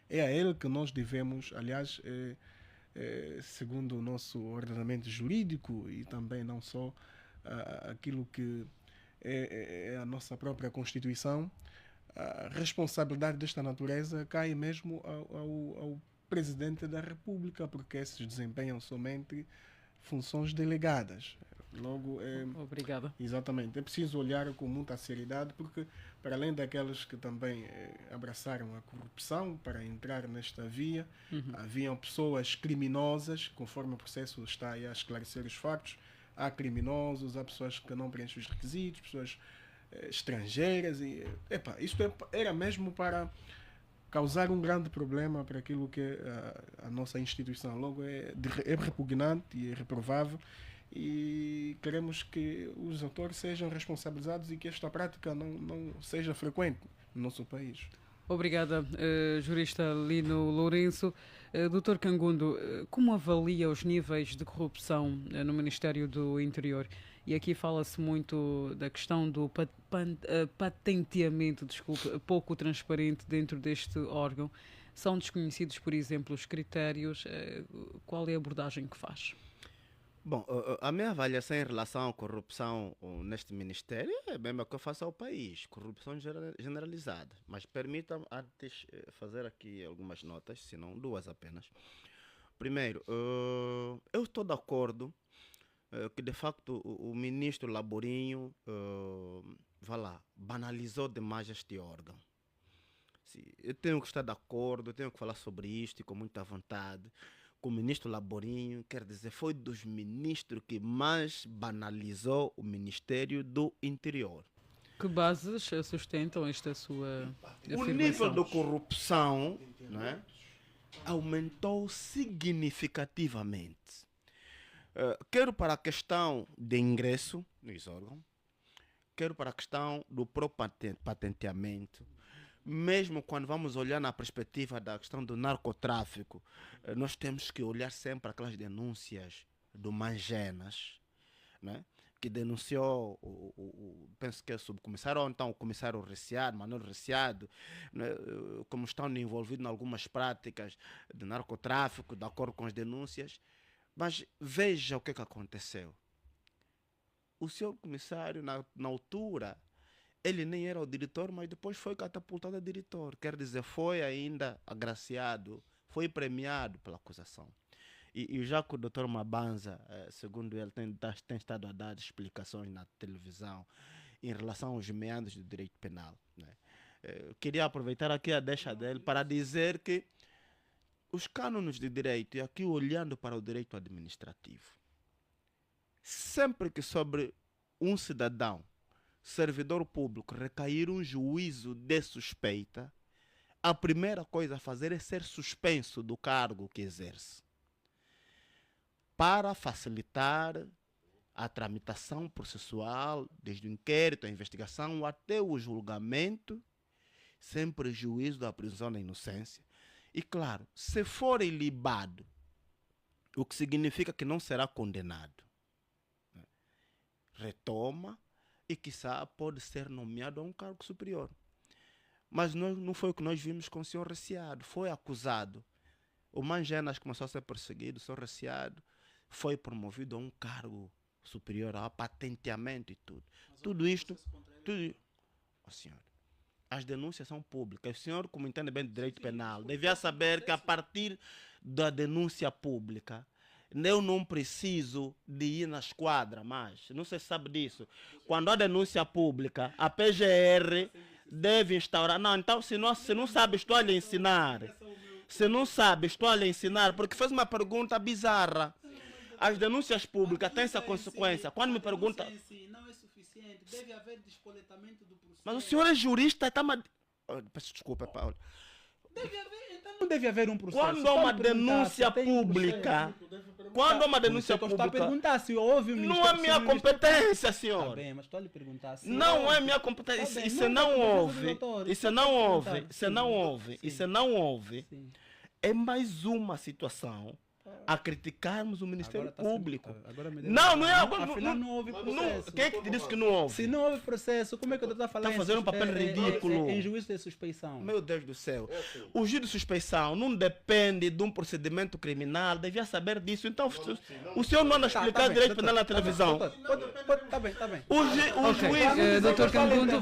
É a ele que nós devemos, aliás, segundo o nosso ordenamento jurídico e também não só aquilo que é a nossa própria Constituição, a responsabilidade desta natureza cai mesmo ao Presidente da República, porque esses desempenham somente funções delegadas. Logo, Obrigada. Exatamente. É preciso olhar com muita seriedade, porque para além daqueles que também abraçaram a corrupção para entrar nesta via, haviam pessoas criminosas, conforme o processo está aí a esclarecer os factos. Há criminosos, há pessoas que não preenchem os requisitos, pessoas estrangeiras. E, isto era mesmo para causar um grande problema para aquilo que é a nossa instituição. Logo, é repugnante e é reprovável. E queremos que os autores sejam responsabilizados e que esta prática não seja frequente no nosso país. Obrigada, jurista Lino Lourenço. Dr. Cangundo, como avalia os níveis de corrupção no Ministério do Interior? E aqui fala-se muito da questão do patenteamento, pouco transparente dentro deste órgão. São desconhecidos, por exemplo, os critérios. Qual é a abordagem que faz? Bom, a minha avaliação em relação à corrupção neste Ministério é a mesma que eu faço ao país, corrupção generalizada. Mas permita-me antes fazer aqui algumas notas, se não duas apenas. Primeiro, eu estou de acordo que de facto o ministro Laborinho banalizou demais este órgão. Eu tenho que estar de acordo, eu tenho que falar sobre isto e com muita vontade. Com o ministro Laborinho, quer dizer, foi dos ministros que mais banalizou o Ministério do Interior. Que bases sustentam esta sua O afirmação? nível de corrupção, não é, aumentou significativamente. Quero para a questão de ingresso nos órgãos, quero para a questão do próprio patenteamento, mesmo quando vamos olhar na perspectiva da questão do narcotráfico, nós temos que olhar sempre aquelas denúncias do Mangenas, né? Que denunciou, penso que é o subcomissário, ou então o comissário Reciado, Manuel Reciado, né? Como estão envolvidos em algumas práticas de narcotráfico, de acordo com as denúncias. Mas veja o que aconteceu. O senhor comissário, na altura, ele nem era o diretor, mas depois foi catapultado a diretor. Quer dizer, foi ainda agraciado, foi premiado pela acusação. E já que o doutor Mabanza, segundo ele, tem estado a dar explicações na televisão em relação aos meandros do direito penal, né? Queria aproveitar aqui a deixa dele para dizer que os cânones de direito, e aqui olhando para o direito administrativo, sempre que sobre um cidadão, servidor público, recair um juízo de suspeita, a primeira coisa a fazer é ser suspenso do cargo que exerce, para facilitar a tramitação processual, desde o inquérito, a investigação, até o julgamento, sem prejuízo da presunção da inocência. E claro, se for ilibado, o que significa que não será condenado, né? Retoma e, quiçá, pode ser nomeado a um cargo superior. Mas não foi o que nós vimos com o senhor Reciado. Foi acusado. O Mangenas começou a ser perseguido, o senhor Reciado foi promovido a um cargo superior, a patenteamento e tudo. Tudo isto, oh, senhor, as denúncias são públicas. O senhor, como entende bem de direito penal, devia saber que a partir da denúncia pública, eu não preciso de ir na esquadra mais. Não se sabe disso. Quando há denúncia pública, a PGR deve instaurar. Não, então, se não sabe, estou a lhe ensinar. Se não sabe, estou a lhe ensinar, porque fez uma pergunta bizarra. As denúncias públicas têm essa consequência. Quando me pergunta... Não é suficiente. Deve haver despoletamento do processo. Mas o senhor é jurista, está... Peço desculpa, Paulo. Deve haver, então não deve haver um processo. Quando há uma denúncia pública... Quando há uma denúncia pública... Estou a perguntar se houve... Não é minha competência, senhor. Está bem, mas estou a lhe perguntar se... Não é minha competência. Isso não houve. Isso não houve. Isso não houve. Isso não houve. É mais uma situação a criticarmos o Ministério Público. Não é agora. Afinal, não houve processo. Quem é que te disse que não houve? Se não houve processo, como é que eu estou a falar? Está fazendo um papel ridículo. Em juízo de suspeição. Meu Deus do céu. O juízo de suspeição não depende de um procedimento criminal. Devia saber disso. Então, o senhor não anda a explicar direito penal na televisão. Está bem, está bem. O juiz... Doutor Cangundo,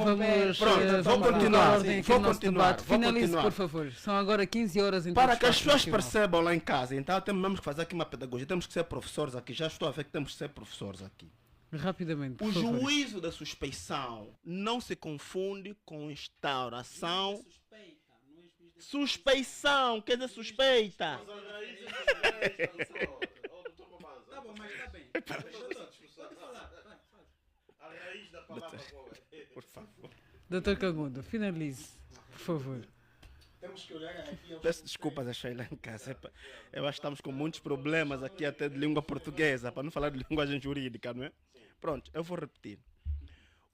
vou continuar. Vou continuar. Finalize, por favor. São agora 15 horas. Para que as pessoas percebam lá em casa, então temos que fazer aqui uma pedagogia. Temos que ser professores aqui. Já estou a ver que temos que ser professores aqui. Rapidamente. O juízo da suspeição não se confunde com instauração. Suspeição, quer dizer suspeita. Tá bom, mas está bem. A raiz da palavra. Por favor. Doutor Cangundo, finalize, por favor. Temos que olhar aqui. Peço desculpas a Sheila em casa. Eu acho que estamos com muitos problemas aqui até de língua portuguesa, para não falar de linguagem jurídica, não é? Pronto, eu vou repetir.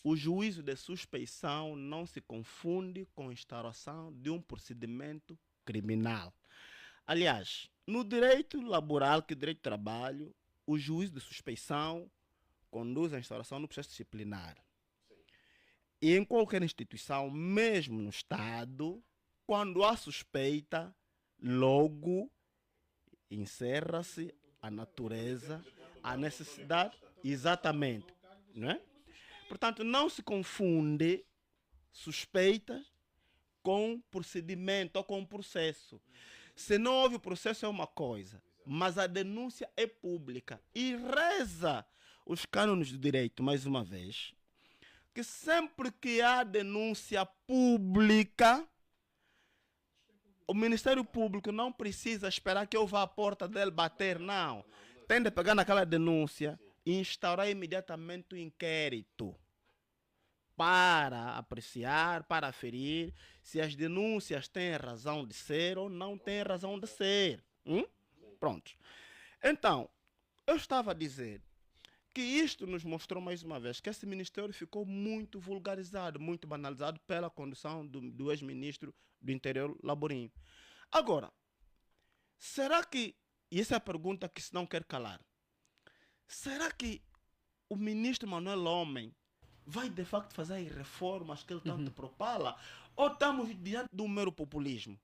O juízo de suspeição não se confunde com instauração de um procedimento criminal. Aliás, no direito laboral, que é o direito de trabalho, o juízo de suspeição conduz à instauração do processo disciplinar. E em qualquer instituição, mesmo no Estado, quando há suspeita, logo encerra-se a natureza, a necessidade, exatamente, não é? Portanto, não se confunde suspeita com procedimento ou com processo. Se não houve processo é uma coisa, mas a denúncia é pública e reza os cânones do direito, mais uma vez, que sempre que há denúncia pública, o Ministério Público não precisa esperar que eu vá à porta dele bater, não. Tem de pegar naquela denúncia e instaurar imediatamente o inquérito. para apreciar, para aferir se as denúncias têm razão de ser ou não têm razão de ser. Pronto. Então, eu estava a dizer que isto nos mostrou mais uma vez que esse ministério ficou muito vulgarizado, muito banalizado pela condução do ex-ministro do Interior, Laborinho. Agora, será que, e essa é a pergunta que se não quer calar, será que o ministro Manuel Homem vai de facto fazer as reformas que ele tanto propala, ou estamos diante do mero populismo?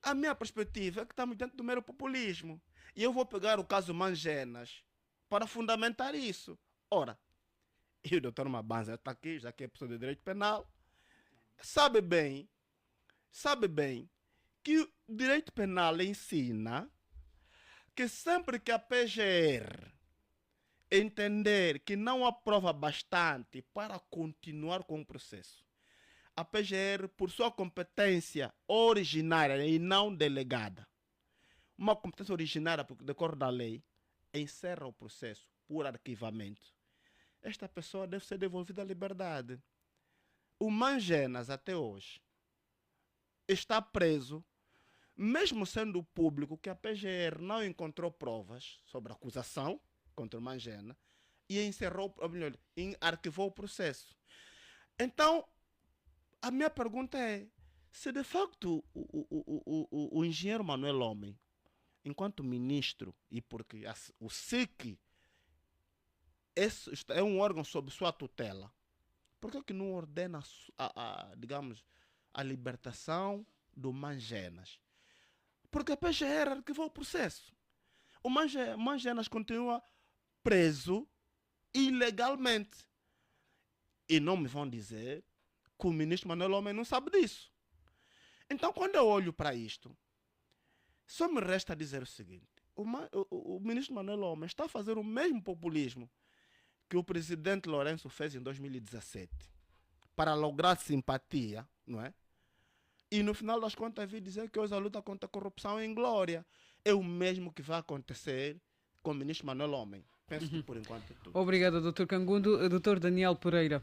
A minha perspectiva é que estamos diante do mero populismo. E eu vou pegar o caso Mangenas para fundamentar isso. Ora, e o doutor Mabanza está aqui, já que é professor de Direito Penal, sabe bem que o Direito Penal ensina que sempre que a PGR entender que não há prova bastante para continuar com o processo, a PGR, por sua competência originária e não delegada, uma competência originária porque decorre da lei, encerra o processo por arquivamento, esta pessoa deve ser devolvida à liberdade. O Mangenas, até hoje, está preso, mesmo sendo público que a PGR não encontrou provas sobre a acusação contra o Mangena e encerrou, ou melhor, arquivou o processo. Então, a minha pergunta é, se de facto o engenheiro Manuel Homem, enquanto ministro, e porque o SIC é um órgão sob sua tutela, por que não ordena digamos, a libertação do Mangenas? Porque a PGR arquivou o processo. O Mangenas continua preso ilegalmente. E não me vão dizer que o ministro Manuel Homem não sabe disso. Então, quando eu olho para isto, só me resta dizer o seguinte: o ministro Manuel Homem está a fazer o mesmo populismo que o presidente Lourenço fez em 2017 para lograr simpatia, não é? E no final das contas vi dizer que hoje a luta contra a corrupção é em glória. É o mesmo que vai acontecer com o ministro Manuel Homem. Penso que por enquanto é tudo. Obrigada, Dr. Cangundo. Dr. Daniel Pereira,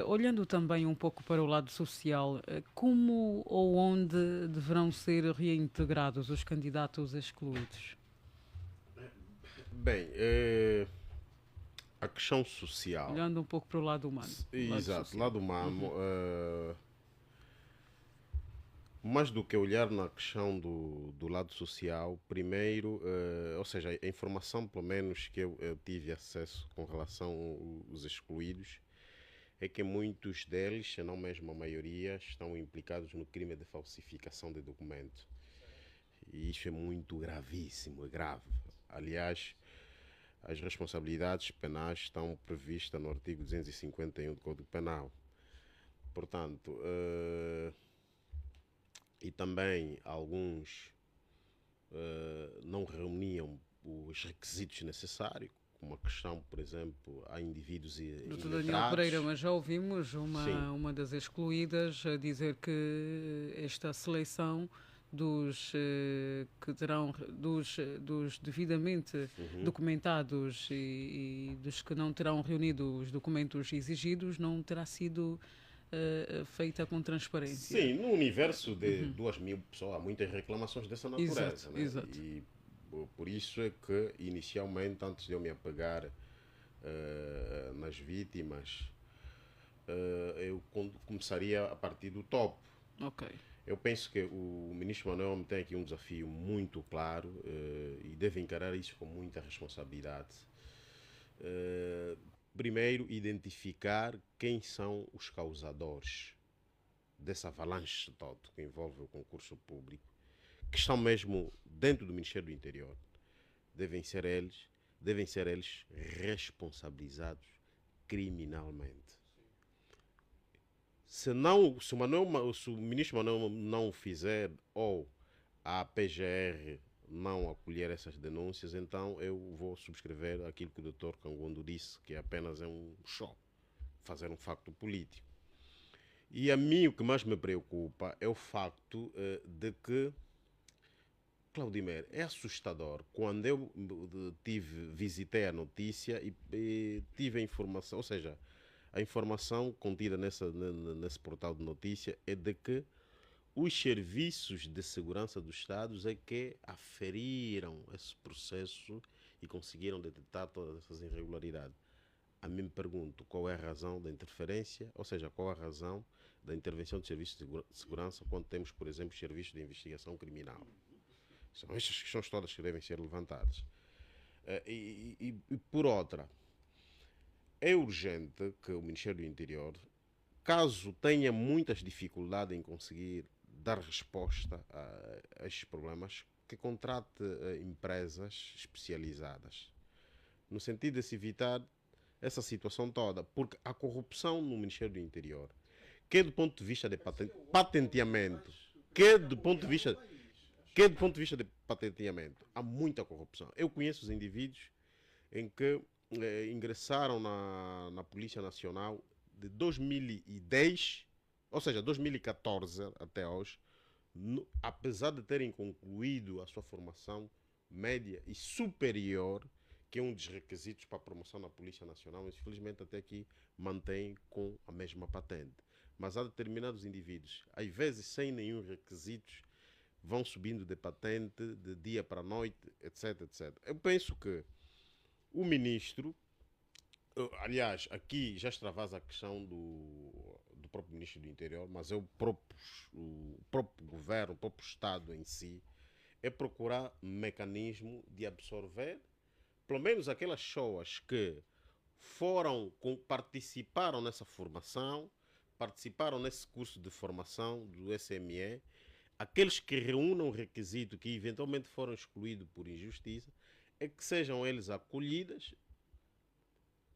olhando também um pouco para o lado social, como ou onde deverão ser reintegrados os candidatos excluídos? Bem, a questão social... Olhando um pouco para o lado humano. Exato, lado humano. Mais do que olhar na questão do lado social, primeiro, ou seja, a informação, pelo menos, que eu tive acesso com relação aos excluídos, é que muitos deles, se não mesmo a maioria, estão implicados no crime de falsificação de documento. E isso é muito gravíssimo, é grave. Aliás, as responsabilidades penais estão previstas no artigo 251 do Código Penal. Portanto, e também alguns não reuniam os requisitos necessários, como a questão, por exemplo, há indivíduos Dr. Daniel Pereira, mas já ouvimos uma das excluídas a dizer que esta seleção dos que terão dos devidamente documentados e dos que não terão reunido os documentos exigidos não terá sido feita com transparência. Sim, no universo de 2.000 pessoas há muitas reclamações dessa natureza. Exato, né? exato. E por isso é que, inicialmente, antes de eu me apegar nas vítimas, eu começaria a partir do top. Ok. Eu penso que o ministro Manuel Homem tem aqui um desafio muito claro e deve encarar isso com muita responsabilidade. Primeiro, identificar quem são os causadores dessa avalanche toda que envolve o concurso público, que estão mesmo dentro do Ministério do Interior. Devem ser eles responsabilizados criminalmente. Se o ministro Manuel não o fizer ou a PGR não acolher essas denúncias, então eu vou subscrever aquilo que o Dr. Cangundo disse, que apenas é um show, fazer um facto político. E a mim o que mais me preocupa é o facto de que, Claudimer, é assustador. Quando eu visitei a notícia e tive a informação, ou seja, a informação contida nesse portal de notícia é de que os serviços de segurança dos Estados é que aferiram esse processo e conseguiram detectar todas essas irregularidades. A mim me pergunto qual é a razão da interferência, ou seja, qual a razão da intervenção de serviços de segurança quando temos, por exemplo, serviços de investigação criminal. São estas questões todas que devem ser levantadas. E por outra, é urgente que o Ministério do Interior, caso tenha muitas dificuldades em conseguir dar resposta a estes problemas, que contrate empresas especializadas, no sentido de se evitar essa situação toda, porque a corrupção no Ministério do Interior, quer do ponto de vista de patenteamento, quer do ponto de vista de patenteamento, há muita corrupção. Eu conheço os indivíduos em que ingressaram na Polícia Nacional de 2010, ou seja, 2014 até hoje, apesar de terem concluído a sua formação média e superior, que é um dos requisitos para a promoção na Polícia Nacional, mas infelizmente até aqui mantém com a mesma patente. Mas há determinados indivíduos, às vezes sem nenhum requisito, vão subindo de patente de dia para a noite, etc, etc. Eu penso que o ministro, aliás, aqui já extravasa a questão do próprio ministro do Interior, mas é o próprio governo, o próprio Estado em si, é procurar um mecanismo de absorver pelo menos aquelas pessoas que participaram nessa formação, participaram nesse curso de formação do SME, aqueles que reúnam o requisito que eventualmente foram excluídos por injustiça, é que sejam eles acolhidas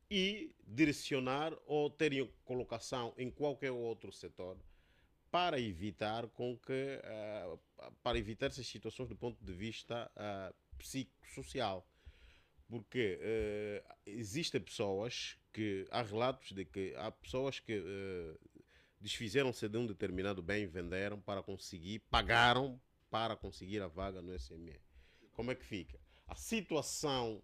e direcionar ou terem colocação em qualquer outro setor para evitar essas situações do ponto de vista psicossocial. Porque existem pessoas há relatos de que há pessoas que desfizeram-se de um determinado bem, venderam pagaram para conseguir a vaga no SME. Como é que fica? A situação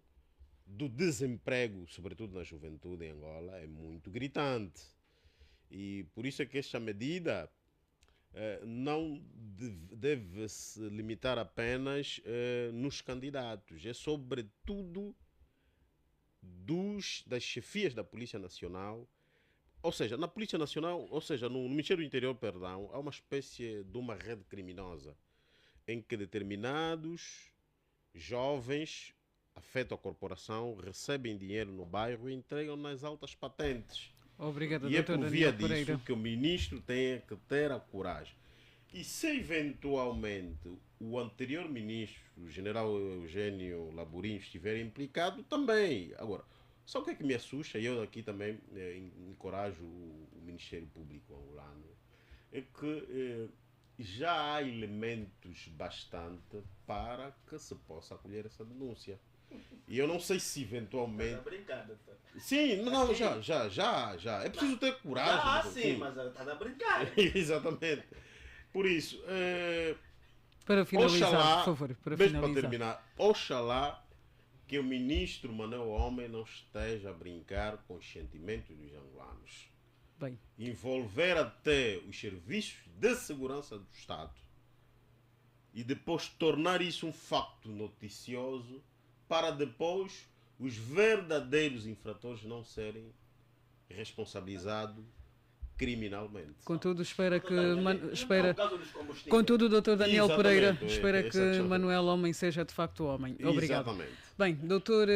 do desemprego, sobretudo na juventude em Angola, é muito gritante. E por isso é que esta medida não deve se limitar apenas nos candidatos. É sobretudo das chefias da Polícia Nacional. Ou seja, na Polícia Nacional, ou seja, no Ministério do Interior, perdão, há uma espécie de uma rede criminosa em que determinados jovens afetam a corporação, recebem dinheiro no bairro e entregam nas altas patentes. Obrigado, e é por via disso Pereira. que o ministro tem que ter a coragem. E se eventualmente o anterior ministro, o general Eugênio Laburinho, estiver implicado, também. Agora, só o que é que me assusta, e eu aqui também encorajo o Ministério Público angolano, é que já há elementos bastante para que se possa acolher essa denúncia. E eu não sei se eventualmente... Está brincando. Sim, não, já. É preciso ter coragem. Sim, mas está a brincar. Exatamente. Por isso, para finalizar, oxalá, por favor, para terminar, oxalá que o ministro Manuel Homem não esteja a brincar com os sentimentos dos angolanos. Bem. Envolver até os serviços de segurança do Estado e depois tornar isso um facto noticioso para depois os verdadeiros infratores não serem responsabilizados criminalmente. Contudo, Contudo, Dr. Daniel Pereira, espera que Manuel Homem seja de facto homem. Obrigado. Exatamente. Bem, Dr.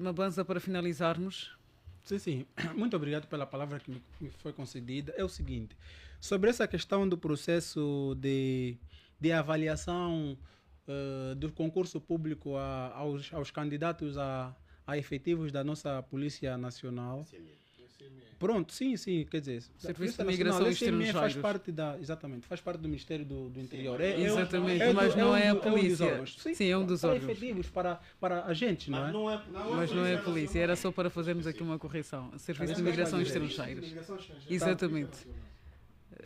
Mabanza, para finalizarmos. Sim. Muito obrigado pela palavra que me foi concedida. É o seguinte, sobre essa questão do processo de avaliação do concurso público aos candidatos a efetivos da nossa Polícia Nacional. Pronto, sim, quer dizer, Serviço de Migração e Estrangeiros faz parte faz parte do Ministério do Interior. Exatamente, mas não é a polícia. Sim, é um dos órgãos. Efetivos para agentes, não é? Mas não é a polícia, era só para fazermos aqui uma correção. Serviço de Migração e Estrangeiros. Exatamente.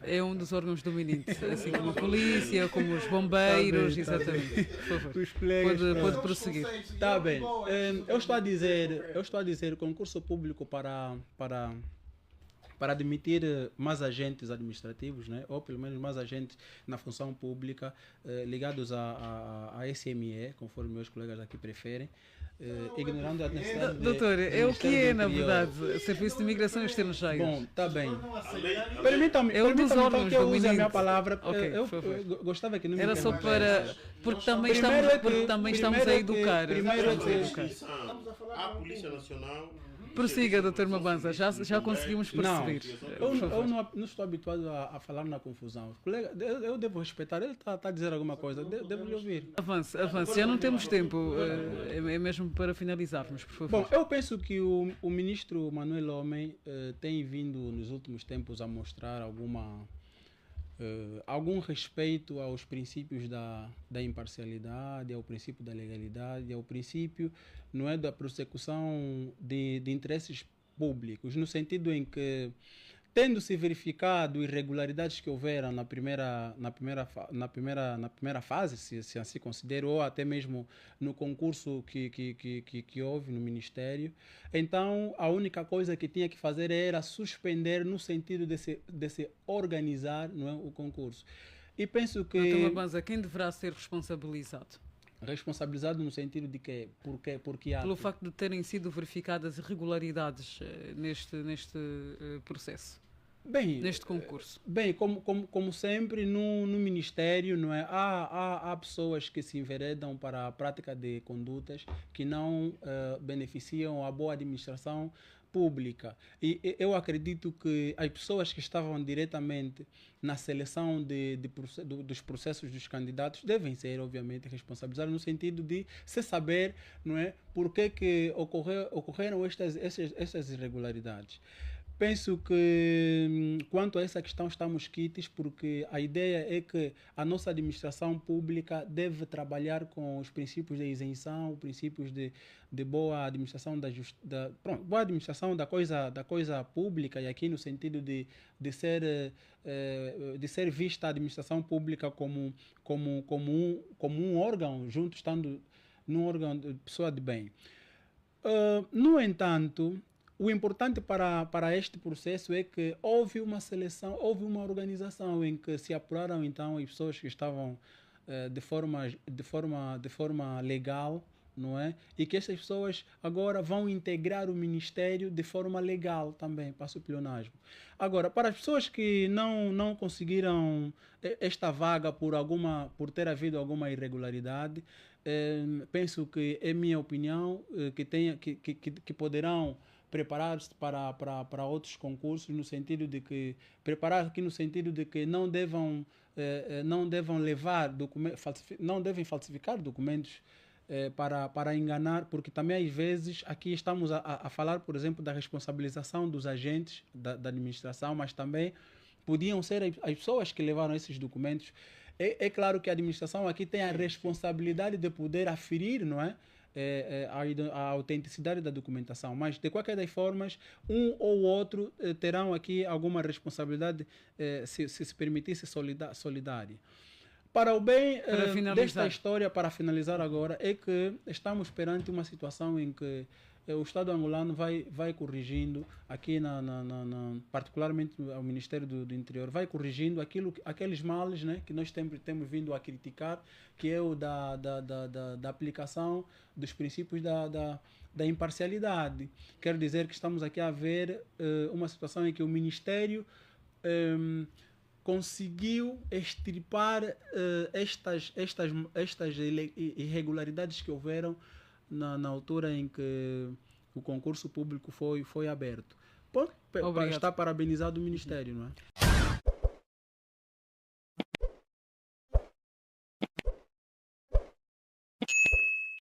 É um dos órgãos dominantes, assim como a polícia, como os bombeiros, exatamente. Por favor, pode prosseguir. Está bem. Eu estou a dizer concurso público para para admitir mais agentes administrativos, né? Ou pelo menos mais agentes na função pública ligados à SME, conforme meus colegas aqui preferem, ignorando a necessidade Doutor, de é o que é, na Interior. verdade, Serviço de Imigração e Estrangeiros. Bom, está bem. Permita-me É um dos então órgãos que eu do use a minha ministro. palavra. Ok, Eu por favor. gostava que não me Era só interrompesse. para... Porque também Primeiro estamos, é que- porque também estamos primeiro a é que- educar. primeiro é Estamos a que- educar. A Polícia Nacional. Prossiga, doutor Mabanza, já conseguimos Não, perceber. eu Por favor. não estou habituado a falar na confusão. Colega, eu devo respeitar. Ele está a dizer alguma coisa, devo lhe ouvir. Avance, já não temos tempo. É mesmo para finalizarmos, por favor. Bom, eu penso que o ministro Manuel Homem tem vindo nos últimos tempos a mostrar algum respeito aos princípios da imparcialidade, ao princípio da legalidade, ao princípio não é da prossecução de interesses públicos, no sentido em que, tendo-se verificado irregularidades que houveram na primeira fase, se assim considera, ou até mesmo no concurso que houve no Ministério, então a única coisa que tinha que fazer era suspender no sentido de se organizar, não é, o concurso. E penso que... Doutor Mabanza, quem deverá ser responsabilizado? Responsabilizado no sentido de que, porque há... Pelo facto de terem sido verificadas irregularidades neste processo, neste concurso. Bem, como sempre, no Ministério, não é? Há pessoas que se enveredam para a prática de condutas que não beneficiam a boa administração pública. E eu acredito que as pessoas que estavam diretamente na seleção dos processos dos candidatos devem ser, obviamente, responsabilizados no sentido de se saber, não é, por que ocorreram estas irregularidades. Penso que, quanto a essa questão, estamos quites, porque a ideia é que a nossa administração pública deve trabalhar com os princípios de isenção, os princípios de boa administração boa administração da coisa pública, e aqui no sentido de ser vista a administração pública como um órgão, estando num órgão de pessoa de bem. No entanto, o importante para este processo é que houve uma seleção, houve uma organização em que se apuraram então as pessoas que estavam de forma legal, não é? E que essas pessoas agora vão integrar o Ministério de forma legal também, passo o pleonasmo. Agora, para as pessoas que não conseguiram esta vaga por ter havido alguma irregularidade, penso que, é minha opinião, que poderão preparar-se para outros concursos, no sentido de que não devem falsificar documentos para enganar, porque também às vezes aqui estamos a falar, por exemplo, da responsabilização dos agentes da administração, mas também podiam ser as pessoas que levaram esses documentos. É claro que a administração aqui tem a responsabilidade de poder aferir, não é? A autenticidade da documentação, mas de qualquer das formas, um ou outro terão aqui alguma responsabilidade, se permitisse solidária. Para o bem desta história, para finalizar agora, é que estamos perante uma situação em que o Estado angolano vai corrigindo, aqui particularmente ao Ministério do Interior, vai corrigindo aqueles males, né, que nós temos vindo a criticar, que é o da aplicação dos princípios da imparcialidade. Quero dizer que estamos aqui a ver uma situação em que o Ministério conseguiu extirpar estas irregularidades que houveram na altura em que o concurso público foi aberto. Bom, está parabenizado o Ministério, não é?